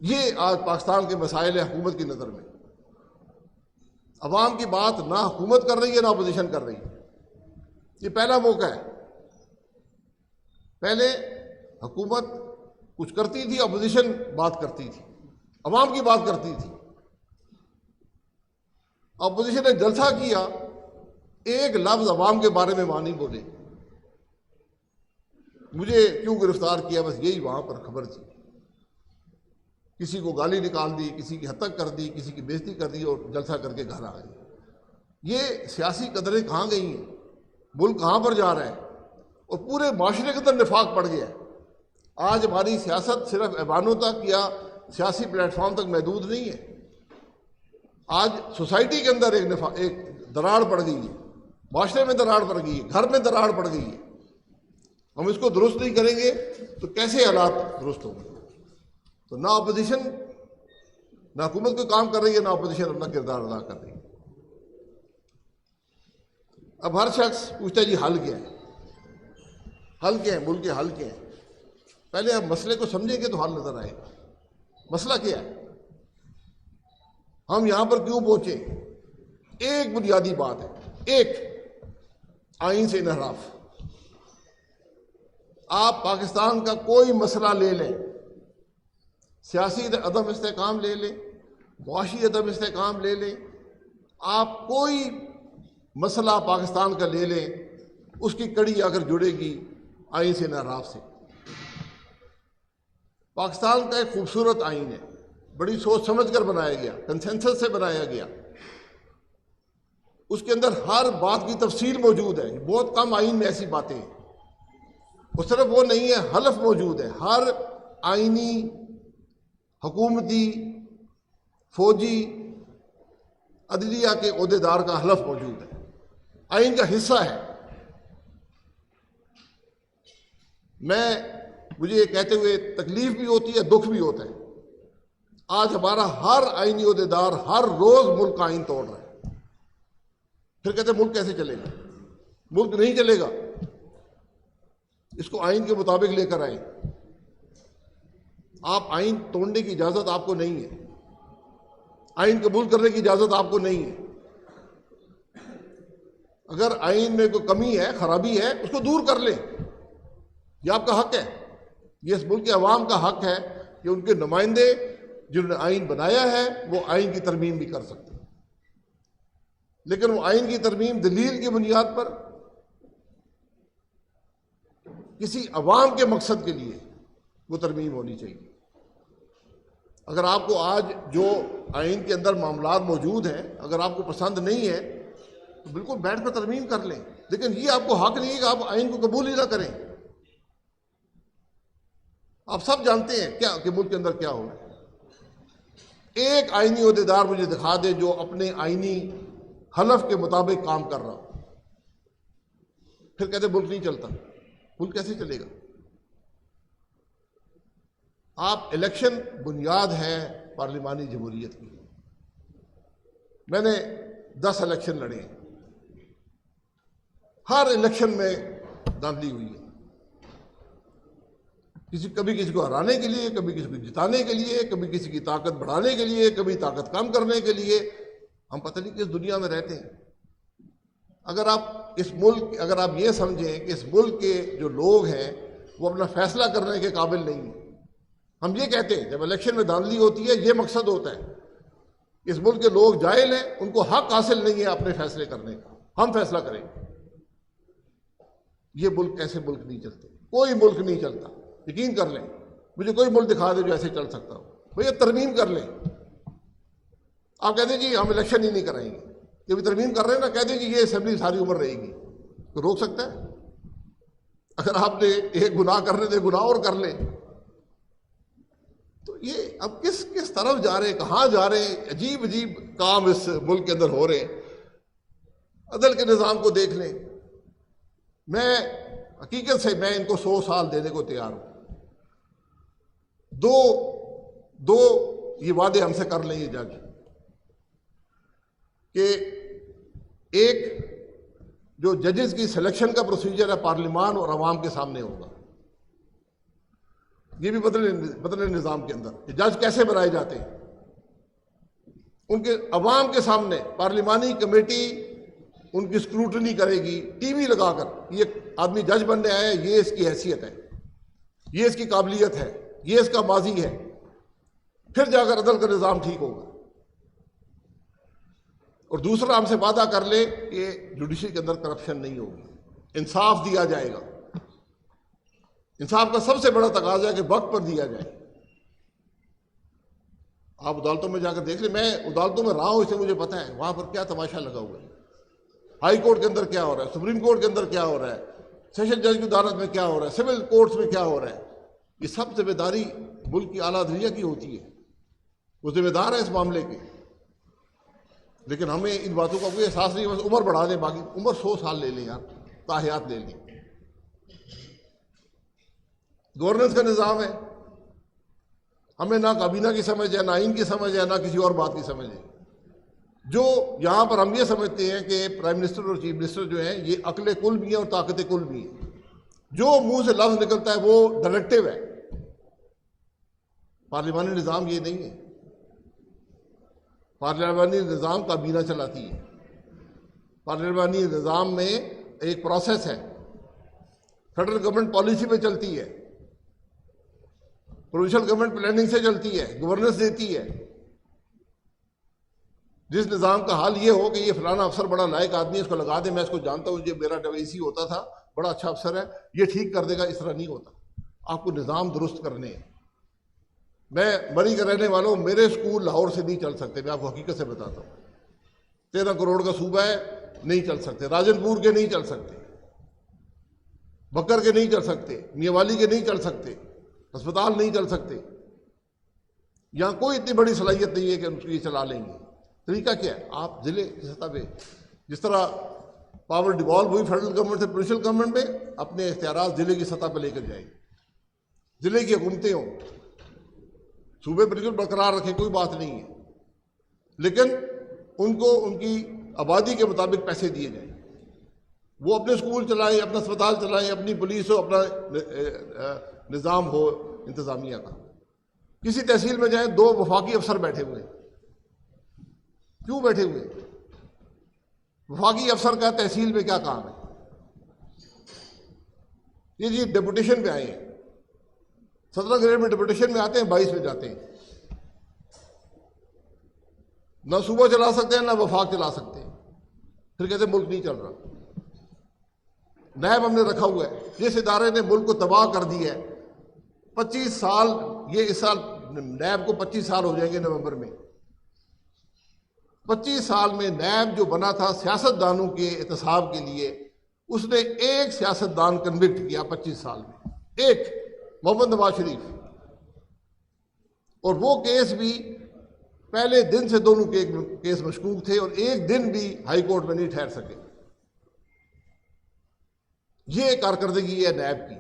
یہ آج پاکستان کے مسائل ہیں حکومت کی نظر میں. عوام کی بات نہ حکومت کر رہی ہے نہ اپوزیشن کر رہی ہے. یہ پہلا موقع ہے. پہلے حکومت کچھ کرتی تھی، اپوزیشن بات کرتی تھی، عوام کی بات کرتی تھی. اپوزیشن نے جلسہ کیا ایک لفظ عوام کے بارے میں وہاں نہیں بولے. مجھے کیوں گرفتار کیا بس یہی وہاں پر خبر تھی. کسی کو گالی نکال دی, کسی کی ہتک کر دی, کسی کی بےزتی کر دی اور جلسہ کر کے گھر آ گئے. یہ سیاسی قدریں کہاں گئی ہیں؟ ملک کہاں پر جا رہا ہے؟ اور پورے معاشرے کے اندر نفاق پڑ گیا ہے. آج ہماری سیاست صرف ایوانوں تک یا سیاسی پلیٹ فارم تک محدود نہیں ہے. آج سوسائٹی کے اندر ایک دراڑ پڑ گئی ہے, معاشرے میں دراڑ پڑ گئی ہے, گھر میں دراڑ پڑ گئی ہے. ہم اس کو درست نہیں کریں گے تو کیسے حالات درست ہوں گے؟ تو نہ اپوزیشن, نہ حکومت کو کام کر رہی ہے, نہ اپوزیشن اپنا کردار ادا کر رہی ہے. اب ہر شخص پوچھتا ہے جی حل کیا ہے؟ حل کیا ہے؟ ملک کے حل کیا ہے؟ پہلے آپ مسئلے کو سمجھیں گے تو حل نظر آئے گا. مسئلہ کیا ہے؟ ہم یہاں پر کیوں پہنچے؟ ایک بنیادی بات ہے, ایک آئین سے انحراف. آپ پاکستان کا کوئی مسئلہ لے لیں, سیاسی عدم استحکام لے لیں, معاشی عدم استحکام لے لیں, آپ کوئی مسئلہ پاکستان کا لے لیں, اس کی کڑی اگر جڑے گی آئین سے انحراف سے. پاکستان کا ایک خوبصورت آئین ہے, بڑی سوچ سمجھ کر بنایا گیا, کنسنسس سے بنایا گیا. اس کے اندر ہر بات کی تفصیل موجود ہے. بہت کم آئین میں ایسی باتیں ہیں. اور صرف وہ نہیں ہے, حلف موجود ہے. ہر آئینی, حکومتی, فوجی, عدلیہ کے عہدیدار کا حلف موجود ہے, آئین کا حصہ ہے. مجھے یہ کہتے ہوئے تکلیف بھی ہوتی ہے, دکھ بھی ہوتا ہے. آج ہمارا ہر آئینی عہدیدار ہر روز ملک کا آئین توڑ رہا ہے. پھر کہتے ہیں ملک کیسے چلے گا؟ ملک نہیں چلے گا. اس کو آئین کے مطابق لے کر آئیں. آپ آئین توڑنے کی اجازت آپ کو نہیں ہے, آئین قبول کرنے کی اجازت آپ کو نہیں ہے. اگر آئین میں کوئی کمی ہے, خرابی ہے, اس کو دور کر لیں. یہ آپ کا حق ہے. یہ اس ملک کے عوام کا حق ہے کہ ان کے نمائندے جنہوں نے آئین بنایا ہے وہ آئین کی ترمیم بھی کر سکتے ہیں. لیکن وہ آئین کی ترمیم دلیل کی بنیاد پر, کسی عوام کے مقصد کے لیے وہ ترمیم ہونی چاہیے. اگر آپ کو آج جو آئین کے اندر معاملات موجود ہیں اگر آپ کو پسند نہیں ہے تو بالکل بیٹھ کر ترمیم کر لیں. لیکن یہ آپ کو حق نہیں ہے کہ آپ آئین کو قبول ہی نہ کریں. آپ سب جانتے ہیں کیا کہ ملک کے اندر کیا ہو. ایک آئینی عہدیدار مجھے دکھا دے جو اپنے آئینی حلف کے مطابق کام کر رہا ہو. پھر کہتے ملک نہیں چلتا. ملک کیسے چلے گا؟ آپ الیکشن بنیاد ہے پارلیمانی جمہوریت کی. میں نے 10 الیکشن لڑے ہیں. ہر الیکشن میں دھاندلی ہوئی ہے. کبھی کسی کو ہرانے کے لیے, کبھی کسی کو جتانے کے لیے, کبھی کسی کی طاقت بڑھانے کے لیے, کبھی طاقت کم کرنے کے لیے. ہم پتہ نہیں کس دنیا میں رہتے ہیں. اگر آپ یہ سمجھیں کہ اس ملک کے جو لوگ ہیں وہ اپنا فیصلہ کرنے کے قابل نہیں ہیں. ہم یہ کہتے ہیں جب الیکشن میں دھاندلی ہوتی ہے یہ مقصد ہوتا ہے کہ اس ملک کے لوگ جاہل ہیں, ان کو حق حاصل نہیں ہے اپنے فیصلے کرنے کا, ہم فیصلہ کریں گے. یہ ملک ایسے ملک نہیں چلتے. کوئی ملک نہیں چلتا. یقین کر لیں, مجھے کوئی ملک دکھا دے جو ایسے چل سکتا ہو. بھئی ترمیم کر لیں. آپ کہتے ہیں جی ہم الیکشن ہی نہیں کرائیں گے, کہ بھی ترمیم کر رہے ہیں نا, کہتے ہیں جی یہ اسمبلی ساری عمر رہے گی. تو روک سکتا ہے؟ اگر آپ نے ایک گناہ کرنے دے گناہ اور کر لیں. تو یہ اب کس طرف جا رہے ہیں, کہاں جا رہے ہیں؟ عجیب عجیب کام اس ملک کے اندر ہو رہے ہیں. عدل کے نظام کو دیکھ لیں. میں حقیقت سے ان کو 100 سال دینے کو تیار ہوں. دو یہ وعدے ہم سے کر لیں یہ جج کہ ایک جو ججز کی سلیکشن کا پروسیجر ہے پارلیمان اور عوام کے سامنے ہوگا. یہ بھی بدلے نظام کے اندر کہ جج کیسے بنائے جاتے ہیں, ان کے عوام کے سامنے پارلیمانی کمیٹی ان کی اسکروٹنی کرے گی ٹی وی لگا کر. یہ آدمی جج بننے آیا ہے, یہ اس کی حیثیت ہے, یہ اس کی قابلیت ہے, یہ اس کا ماضی ہے. پھر جا کر عدل کا نظام ٹھیک ہوگا. اور دوسرا ہم سے وعدہ کر لے کہ جوڈیشری کے اندر کرپشن نہیں ہوگی، انصاف دیا جائے گا۔ انصاف کا سب سے بڑا تقاضا ہے کہ وقت پر دیا جائے۔ آپ عدالتوں میں جا کر دیکھ لیں، میں عدالتوں میں رہا ہوں، اسے مجھے پتہ ہے وہاں پر کیا تماشا لگا ہوا ہے۔ ہائی کورٹ کے اندر کیا ہو رہا ہے، سپریم کورٹ کے اندر کیا ہو رہا ہے، سیشن جج کی عدالت میں کیا ہو رہا ہے، سول کورٹس میں کیا ہو رہا ہے۔ یہ سب ذمہ داری ملک کی اعلیٰ عدلیہ کی ہوتی ہے، وہ ذمہ دار ہے اس معاملے کے، لیکن ہمیں ان باتوں کا کوئی احساس نہیں۔ بس عمر بڑھا دیں، باقی عمر 100 سال لے لیں یار، تاحیات لے لیں۔ گورننس کا نظام ہے، ہمیں نہ کابینہ کی سمجھ ہے، نہ آئین کی سمجھ ہے، نہ کسی اور بات کی سمجھ ہے۔ جو یہاں پر ہم یہ سمجھتے ہیں کہ پرائم منسٹر اور چیف منسٹر جو ہیں یہ عقل کل بھی ہیں اور طاقت کل بھی ہیں، جو منہ سے لفظ نکلتا ہے وہ ڈائریکٹو ہے۔ پارلیمانی نظام یہ نہیں ہے، پارلیمانی نظام کابینہ چلاتی ہے۔ پارلیمانی نظام میں ایک پروسیس ہے، فیڈرل گورنمنٹ پالیسی پہ چلتی ہے، پروونشل گورنمنٹ پلاننگ سے چلتی ہے، گورننس دیتی ہے۔ جس نظام کا حال یہ ہو کہ یہ فلانا افسر بڑا لائق آدمی ہے، اس کو لگا دیں، میں اس کو جانتا ہوں، یہ میرا WC ہوتا تھا، بڑا اچھا افسر ہے، یہ ٹھیک کر دے گا، اس طرح نہیں ہوتا۔ آپ کو نظام درست کرنے ہیں۔ میں مری کا رہنے والا ہوں، میرے اسکول لاہور سے نہیں چل سکتے، میں آپ کو حقیقت سے بتاتا ہوں۔ 13 کروڑ کا صوبہ ہے، نہیں چل سکتے، راجن پور کے نہیں چل سکتے، بکر کے نہیں چل سکتے، میاں والی کے نہیں چل سکتے، ہسپتال نہیں چل سکتے۔ یہاں کوئی اتنی بڑی صلاحیت نہیں ہے کہ یہ چلا لیں گے۔ طریقہ کیا ہے؟ آپ ضلع کی سطح پہ جس طرح پاور ڈیوالو ہوئی فیڈرل گورنمنٹ سے پروونشل گورنمنٹ میں، اپنے اختیارات ضلع کی سطح پہ لے کر جائیں، ضلع کی حکومتیں ہوں، صوبے بالکل برقرار رکھیں، کوئی بات نہیں ہے، لیکن ان کو ان کی آبادی کے مطابق پیسے دیے جائیں، وہ اپنے اسکول چلائیں، اپنا اسپتال چلائیں، اپنی پولیس ہو، اپنا نظام ہو انتظامیہ کا۔ کسی تحصیل میں جائیں، 2 وفاقی افسر بیٹھے ہوئے، کیوں بیٹھے ہوئے؟ وفاقی افسر کا تحصیل میں کیا کام ہے؟ یہ جی ڈپوٹیشن پہ آئے ہیں، 17 گریڈ میں ڈپوٹیشن میں آتے ہیں، 22 میں جاتے ہیں، نہ صوبہ چلا سکتے ہیں، نہ وفاق چلا سکتے ہیں، پھر کہتے ہیں ملک نہیں چل رہا۔ نیب ہم نے رکھا ہوا ہے، جس ادارے نے ملک کو تباہ کر دیا ہے، 25 سال، یہ اس سال نیب کو 25 سال ہو جائیں گے نومبر میں۔ 25 سال میں نیب جو بنا تھا سیاست دانوں کے احتساب کے لیے، اس نے ایک سیاست دان کنوکٹ کیا 25 سال میں، ایک، محمد نواز شریف، اور وہ کیس بھی پہلے دن سے دونوں کے کیس مشکوک تھے، اور ایک دن بھی ہائی کورٹ میں نہیں ٹھہر سکے۔ یہ کارکردگی ہے نیب کی۔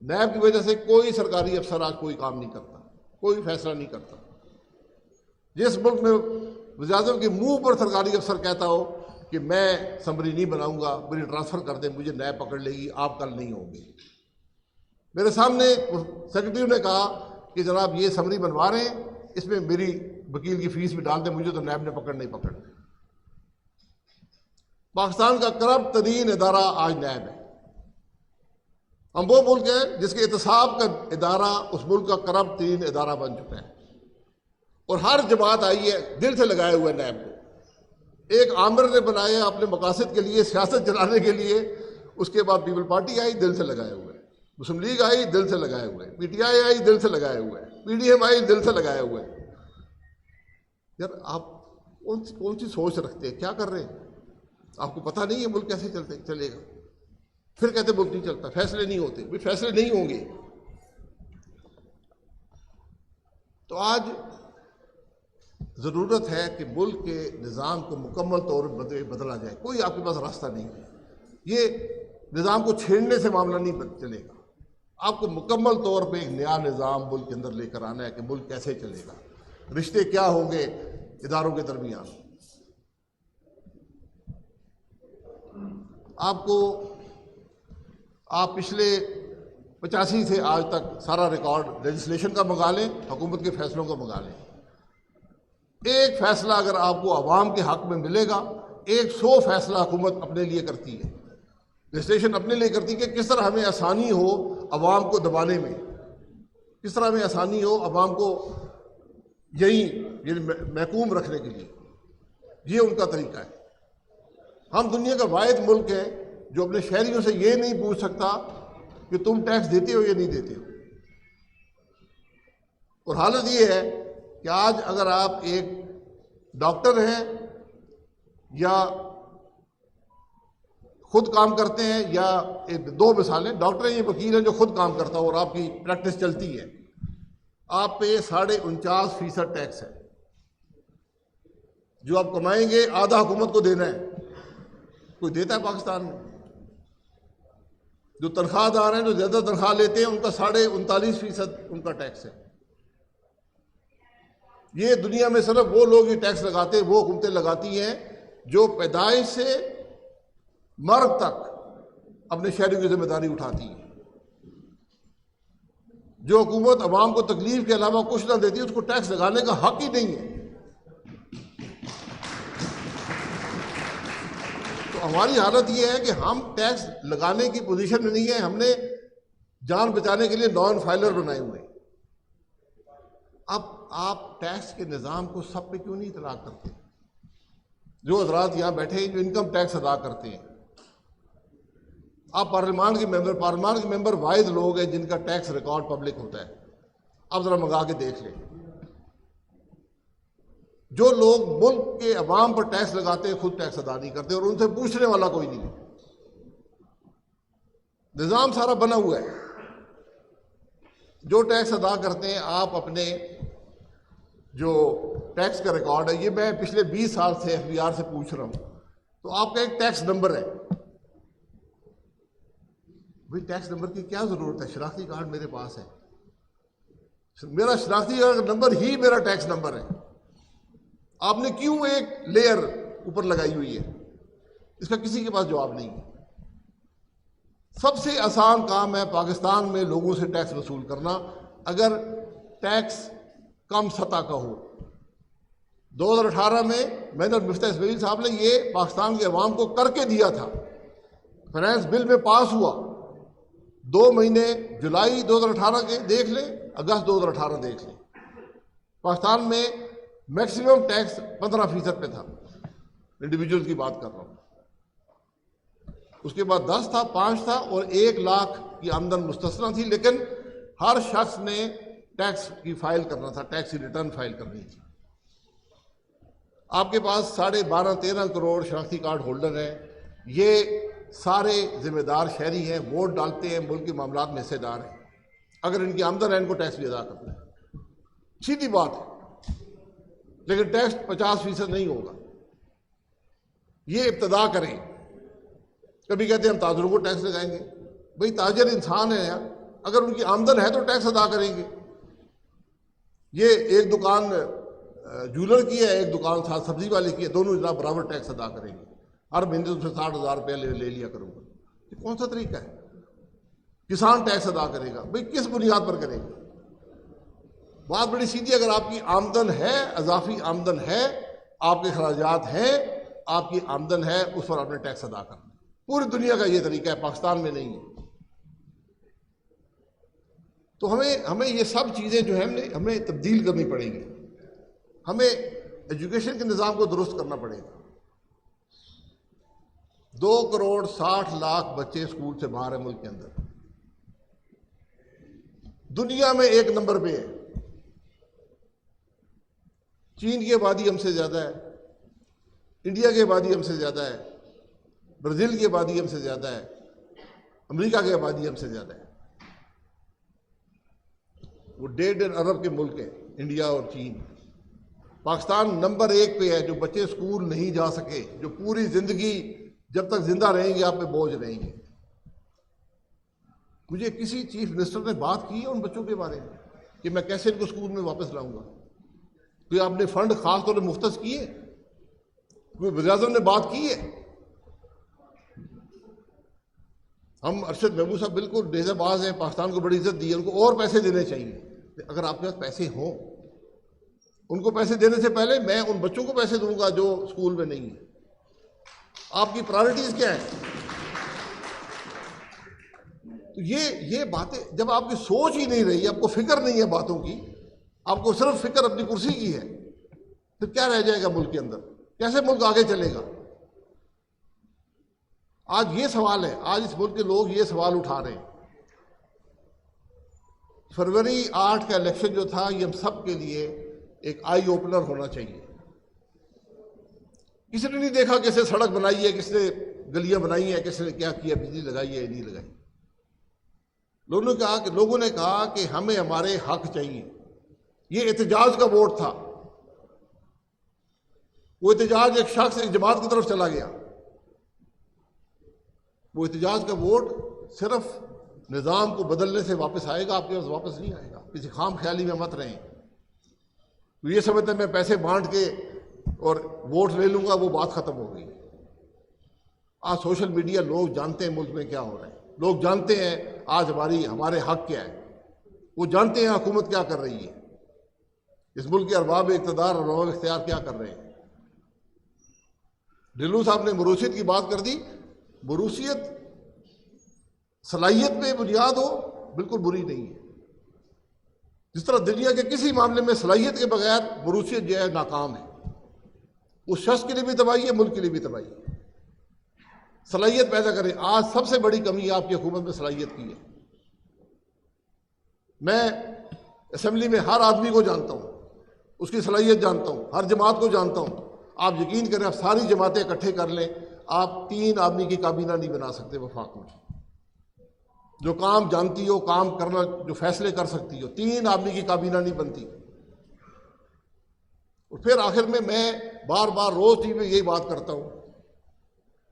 نیب کی وجہ سے کوئی سرکاری افسر آج کوئی کام نہیں کرتا، کوئی فیصلہ نہیں کرتا۔ جس ملک میں وزیر اعظم کے منہ پر سرکاری افسر کہتا ہو کہ میں سمری نہیں بناؤں گا، میری ٹرانسفر کر دیں، مجھے نیب پکڑ لے گی، آپ کل نہیں ہوں گے۔ میرے سامنے سیکرٹری نے کہا کہ جناب یہ سمری بنوا رہے ہیں، اس میں میری وکیل کی فیس بھی ڈال دیں، مجھے تو نیب نے پکڑ پکڑنا۔ پاکستان کا کرپٹ ترین ادارہ آج نیب ہے۔ ہم وہ ملک ہیں جس کے احتساب کا ادارہ اس ملک کا کرپٹ ترین ادارہ بن چکا ہے، اور ہر جماعت آئی ہے دل سے لگائے ہوئے نیب کو۔ ایک عامر نے بنایا اپنے مقاصد کے لیے، سیاست چلانے کے لیے، اس کے بعد پیپل پارٹی آئی، دل سے لگائے ہوئے، مسلم لیگ آئی، دل سے لگائے ہوئے، PTI آئی، دل سے لگائے ہوئے، PDM آئی، دل سے لگائے ہوئے۔ یار آپ کون سی سوچ رکھتے ہیں؟ کیا کر رہے ہیں؟ آپ کو پتہ نہیں ہے ملک کیسے چلے گا؟ پھر کہتے ملک نہیں چلتا، فیصلے نہیں ہوتے۔ بھی فیصلے نہیں ہوں گے تو آج ضرورت ہے کہ ملک کے نظام کو مکمل طور پر بدلا جائے۔ کوئی آپ کے پاس راستہ نہیں ہے، یہ نظام کو چھیڑنے سے معاملہ نہیں چلے گا۔ آپ کو مکمل طور پہ ایک نیا نظام ملک کے اندر لے کر آنا ہے کہ ملک کیسے چلے گا، رشتے کیا ہوں گے اداروں کے درمیان۔ آپ پچھلے 85 سے آج تک سارا ریکارڈ لیجسلیشن کا منگا لیں، حکومت کے فیصلوں کا منگا لیں، ایک فیصلہ اگر آپ کو عوام کے حق میں ملے گا، 100 فیصلہ حکومت اپنے لیے کرتی ہے، لیجسلیشن اپنے لیے کرتی ہے کہ کس طرح ہمیں آسانی ہو عوام کو دبانے میں، کس طرح ہمیں آسانی ہو عوام کو یہی محکوم رکھنے کے لیے۔ یہ ان کا طریقہ ہے. ہم دنیا کا واحد ملک ہے جو اپنے شہریوں سے یہ نہیں پوچھ سکتا کہ تم ٹیکس دیتے ہو یا نہیں دیتے ہو. اور حالت یہ ہے کہ آج اگر آپ ایک ڈاکٹر ہیں یا خود کام کرتے ہیں، یا دو مثالیں، ڈاکٹر ہیں یا وکیل ہیں جو خود کام کرتا ہو اور آپ کی پریکٹس چلتی ہے، آپ پہ 49.5% ٹیکس ہے. جو آپ کمائیں گے آدھا حکومت کو دینا ہے. کوئی دیتا ہے پاکستان میں؟ جو تنخواہ دار ہیں، جو زیادہ تنخواہ لیتے ہیں، ان کا 39.5% ان کا ٹیکس ہے. یہ دنیا میں صرف وہ لوگ یہ ٹیکس لگاتے ہیں، وہ حکومتیں لگاتی ہیں جو پیدائش سے مرگ تک اپنے شہریوں کی ذمہ داری اٹھاتی ہیں. جو حکومت عوام کو تکلیف کے علاوہ کچھ نہ دیتی، اس کو ٹیکس لگانے کا حق ہی نہیں ہے. تو ہماری حالت یہ ہے کہ ہم ٹیکس لگانے کی پوزیشن میں نہیں ہے. ہم نے جان بچانے کے لیے نان فائلر بنائے ہوئے. اب آپ ٹیکس کے نظام کو سب پہ کیوں نہیں اطلاق کرتے؟ جو حضرات یہاں بیٹھے ہیں جو انکم ٹیکس ادا کرتے ہیں، آپ پارلیمان کے ممبر واحد لوگ ہیں جن کا ٹیکس ریکارڈ پبلک ہوتا ہے. اب ذرا منگا کے دیکھ لیں. جو لوگ ملک کے عوام پر ٹیکس لگاتے ہیں خود ٹیکس ادا نہیں کرتے، اور ان سے پوچھنے والا کوئی نہیں. نظام سارا بنا ہوا ہے. جو ٹیکس ادا کرتے ہیں، آپ اپنے جو ٹیکس کا ریکارڈ ہے، یہ میں پچھلے 20 سال سے FBR سے پوچھ رہا ہوں، تو آپ کا ایک ٹیکس نمبر ہے. بھائی ٹیکس نمبر کی کیا ضرورت ہے؟ شناختی کارڈ میرے پاس ہے. میرا شناختی کارڈ نمبر ہی میرا ٹیکس نمبر ہے. آپ نے کیوں ایک لیئر اوپر لگائی ہوئی ہے؟ اس کا کسی کے پاس جواب نہیں. سب سے آسان کام ہے پاکستان میں لوگوں سے ٹیکس وصول کرنا، اگر ٹیکس کم سطح کا ہو. 2018 میں نے اور مفتاح اسماعیل صاحب نے یہ پاکستان کے عوام کو کر کے دیا تھا. فائنانس بل میں پاس ہوا. 2 مہینے جولائی 2018 کے دیکھ لیں، اگست 2018 دیکھ لیں. پاکستان میں میکسیمم ٹیکس 15% پہ تھا. انڈیویجول کی بات کر رہا ہوں. اس کے بعد 10 تھا، 5 تھا، اور 1 لاکھ کی آمدن مستثنا تھی. لیکن ہر شخص نے ٹیکس کی فائل کرنا تھا، ٹیکس کی ریٹرن فائل کرنی تھی. آپ کے پاس 12.5-13 کروڑ شناختی کارڈ ہولڈر ہیں. یہ سارے ذمہ دار شہری ہیں، ووٹ ڈالتے ہیں، ملک کے معاملات میں حصے دار ہیں. اگر ان کی آمدن ہے، ان کو ٹیکس بھی ادا کرنا ہے. سیدھی بات ہے. لیکن ٹیکس 50% نہیں ہوگا. یہ ابتدا کریں. کبھی کہتے ہیں ہم تاجروں کو ٹیکس لگائیں گے. بھئی تاجر انسان ہے یار، اگر ان کی آمدن ہے تو ٹیکس ادا کریں گے. یہ ایک دکان جولر کی ہے، ایک دکان ساتھ سبزی والے کی ہے، دونوں جناب برابر ٹیکس ادا کریں گے. ہر مہینے اس سے 60,000 روپیہ لے لیا کروں گا. یہ کون سا طریقہ ہے؟ کسان ٹیکس ادا کرے گا. بھئی کس بنیاد پر کرے گا؟ بات بڑی سیدھی. اگر آپ کی آمدن ہے، اضافی آمدن ہے، آپ کے اخراجات ہیں، آپ کی آمدن ہے، اس پر آپ نے ٹیکس ادا کرنا. پوری دنیا کا یہ طریقہ ہے، پاکستان میں نہیں ہے. تو ہمیں یہ سب چیزیں جو ہیں ہمیں تبدیل کرنی پڑیں گی. ہمیں ایجوکیشن کے نظام کو درست کرنا پڑے گا. 2.60 کروڑ بچے اسکول سے باہر ہیں ملک کے اندر. دنیا میں 1 نمبر پہ ہے. چین کی آبادی ہم سے زیادہ ہے، انڈیا کی آبادی ہم سے زیادہ ہے، برازیل کی آبادی ہم سے زیادہ ہے، امریکہ کی آبادی ہم سے زیادہ ہے. وہ 1.5 ارب کے ملک ہیں انڈیا اور چین. پاکستان نمبر 1 پہ ہے جو بچے اسکول نہیں جا سکے، جو پوری زندگی جب تک زندہ رہیں گے آپ پہ بوجھ رہیں گے. مجھے کسی چیف منسٹر نے بات کی ہے ان بچوں کے بارے میں کہ میں کیسے ان کو اسکول میں واپس لاؤں گا؟ کوئی آپ نے فنڈ خاص طور پر مختص کیے؟ کوئی وزیر اعظم نے بات کی ہے؟ ہم ارشد محمود صاحب بالکل نیزہ باز ہیں، پاکستان کو بڑی عزت دی ہے، ان کو اور پیسے دینے چاہیے. اگر آپ کے پاس پیسے ہوں، ان کو پیسے دینے سے پہلے میں ان بچوں کو پیسے دوں گا جو اسکول میں نہیں ہیں. آپ کی پرائرٹیز کیا ہیں؟ تو یہ باتیں جب آپ کی سوچ ہی نہیں رہی، آپ کو فکر نہیں ہے باتوں کی، آپ کو صرف فکر اپنی کرسی کی ہے، پھر کیا رہ جائے گا ملک کے اندر؟ کیسے ملک آگے چلے گا؟ آج یہ سوال ہے، آج اس ملک کے لوگ یہ سوال اٹھا رہے ہیں۔ فروری 8 کا الیکشن جو تھا یہ ہم سب کے لیے ایک آئی اوپنر ہونا چاہیے۔ کسی نے نہیں دیکھا کس نے سڑک بنائی ہے، کس نے گلیاں بنائی ہیں، کس نے کیا کیا، بجلی لگائی ہے نہیں لگائی۔ لوگوں نے کہا کہ ہمیں ہمارے حق چاہیے۔ یہ احتجاج کا ووٹ تھا۔ وہ احتجاج ایک شخص ایک جماعت کی طرف چلا گیا۔ وہ احتجاج کا ووٹ صرف نظام کو بدلنے سے واپس آئے گا، آپ کے پاس واپس نہیں آئے گا۔ کسی خام خیالی میں مت رہیں۔ یہ سمجھتے ہیں میں پیسے بانٹ کے اور ووٹ لے لوں گا، وہ بات ختم ہو گئی۔ آج سوشل میڈیا لوگ جانتے ہیں ملک میں کیا ہو رہا ہے، لوگ جانتے ہیں آج ہمارے حق کیا ہے، وہ جانتے ہیں حکومت کیا کر رہی ہے، اس ملک کے ارباب اقتدار اور رواب اختیار کیا کر رہے ہیں۔ ڈھلو صاحب نے موروثیت کی بات کر دی۔ موروثیت صلاحیت پہ بنیاد ہو بالکل بری نہیں ہے۔ جس طرح دنیا کے کسی معاملے میں صلاحیت کے بغیر موروثیت جو ہے ناکام ہے، اس شخص کے لیے بھی تباہی ہے، ملک کے لیے بھی تباہی ہے۔ صلاحیت پیدا کریں۔ آج سب سے بڑی کمی آپ کی حکومت میں صلاحیت کی ہے۔ میں اسمبلی میں ہر آدمی کو جانتا ہوں، اس کی صلاحیت جانتا ہوں، ہر جماعت کو جانتا ہوں۔ آپ یقین کریں، آپ ساری جماعتیں اکٹھے کر لیں، آپ 3 آدمی کی کابینہ نہیں بنا سکتے وفاق میں۔ جو کام جانتی ہو، کام کرنا، جو فیصلے کر سکتی ہو، 3 آدمی کی کابینہ نہیں بنتی۔ اور پھر آخر میں بار بار روز ٹی وی میں یہی بات کرتا ہوں،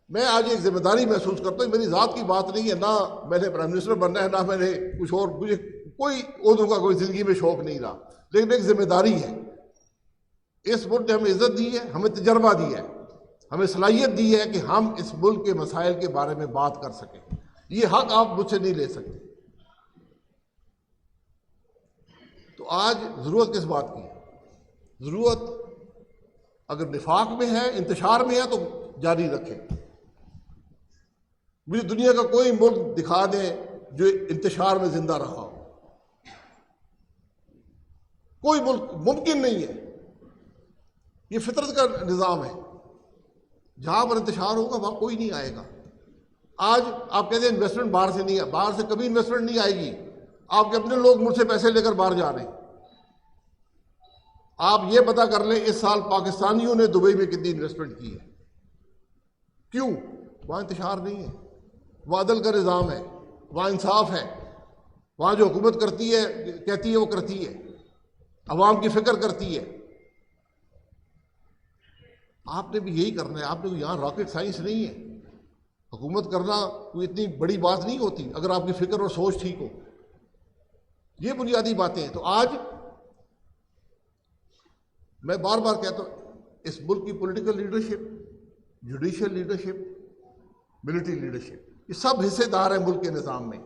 میں آج ایک ذمہ داری محسوس کرتا ہوں۔ میری ذات کی بات نہیں ہے، نہ میں نے پرائم منسٹر بننا ہے، نہ میں نے کچھ اور، مجھے کوئی عہدوں کا کوئی زندگی میں شوق نہیں رہا، لیکن ایک ذمہ داری ہے۔ اس ملک نے ہمیں عزت دی ہے، ہمیں تجربہ دیا ہے، ہمیں صلاحیت دی ہے کہ ہم اس ملک کے مسائل کے بارے میں بات کر سکیں۔ یہ حق آپ مجھ سے نہیں لے سکتے۔ تو آج ضرورت کس بات کی ہے؟ ضرورت اگر نفاق میں ہے، انتشار میں ہے، تو جاری رکھیں۔ مجھے دنیا کا کوئی ملک دکھا دیں جو انتشار میں زندہ رہا ہو۔ کوئی ملک ممکن نہیں ہے۔ یہ فطرت کا نظام ہے، جہاں پر انتشار ہوگا وہاں کوئی نہیں آئے گا۔ آج آپ کہتے ہیں انویسٹمنٹ باہر سے نہیں ہے، باہر سے کبھی انویسٹمنٹ نہیں آئے گی۔ آپ کے اپنے لوگ مجھ سے پیسے لے کر باہر جا رہے ہیں۔ آپ یہ پتہ کر لیں اس سال پاکستانیوں نے دبئی میں کتنی انویسٹمنٹ کی ہے۔ کیوں؟ وہاں انتشار نہیں ہے، وہاں عدل کا نظام ہے، وہاں انصاف ہے، وہاں جو حکومت کرتی ہے، کہتی ہے وہ کرتی ہے، عوام کی فکر کرتی ہے۔ آپ نے بھی یہی کرنا ہے۔ آپ نے یہاں راکٹ سائنس نہیں ہے۔ حکومت کرنا کوئی اتنی بڑی بات نہیں ہوتی اگر آپ کی فکر اور سوچ ٹھیک ہو۔ یہ بنیادی باتیں ہیں۔ تو آج میں بار بار کہتا ہوں، اس ملک کی political leadership, judicial leadership, military leadership, یہ سب حصے دار ہیں ملک کے نظام میں۔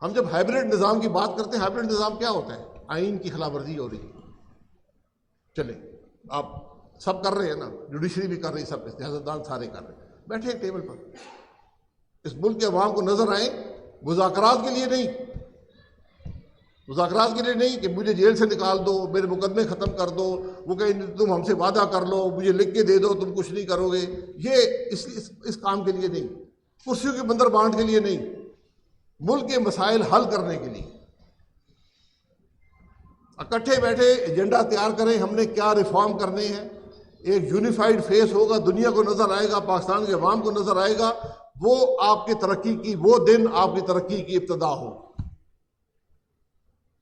ہم جب ہائبرڈ نظام کی بات کرتے ہیں، ہائبرڈ نظام کیا ہوتا ہے؟ آئین کی خلاف ورزی ہو رہی ہے، چلیں آپ سب کر رہے ہیں نا، جوڈیشری بھی کر رہی ہے، سب سیاستدان سارے کر رہے ہیں، بیٹھے ایک ٹیبل پر، اس ملک کے عوام کو نظر آئیں، مذاکرات کے لیے نہیں، مذاکرات کے لیے نہیں کہ مجھے جیل سے نکال دو، میرے مقدمے ختم کر دو، وہ کہیں تم ہم سے وعدہ کر لو، مجھے لکھ کے دے دو، تم کچھ نہیں کرو گے۔ یہ اس کام کے لیے نہیں، کرسیوں کے بندر بانٹ کے لیے نہیں، ملک کے مسائل حل کرنے کے لیے اکٹھے بیٹھے ایجنڈا تیار کریں، ہم نے کیا ریفارم کرنے ہیں۔ ایک یونیفائڈ فیس ہوگا، دنیا کو نظر آئے گا، پاکستان کے عوام کو نظر آئے گا، وہ آپ کی ترقی کی، وہ دن آپ کی ترقی کی ابتدا ہو۔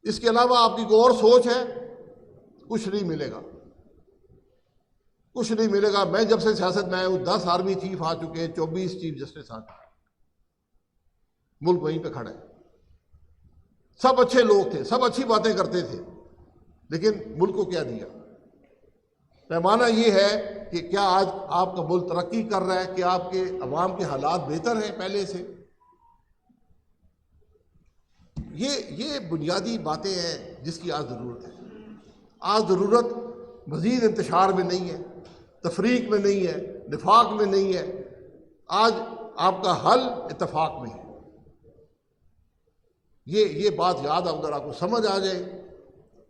اس کے علاوہ آپ کی کوئی اور سوچ ہے، کچھ نہیں ملے گا، کچھ نہیں ملے گا۔ میں جب سے سیاست میں آیا ہوں 10 آرمی چیف آ چکے ہیں، 24 چیف جسٹس آ چکے ہیں، ملک وہیں پہ کھڑا ہے۔ سب اچھے لوگ تھے، سب اچھی باتیں کرتے تھے، لیکن ملک کو کیا دیا؟ پیمانہ یہ ہے کہ کیا آج آپ کا ملک ترقی کر رہا ہے، کہ آپ کے عوام کے حالات بہتر ہیں پہلے سے؟ یہ بنیادی باتیں ہیں جس کی آج ضرورت ہے۔ آج ضرورت مزید انتشار میں نہیں ہے، تفریق میں نہیں ہے، نفاق میں نہیں ہے۔ آج آپ کا حل اتفاق میں ہے۔ یہ بات یاد اگر آپ کو سمجھ آ جائے،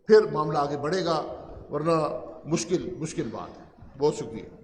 پھر معاملہ آگے بڑھے گا، ورنہ مشکل بات ہے۔ بہت شکریہ.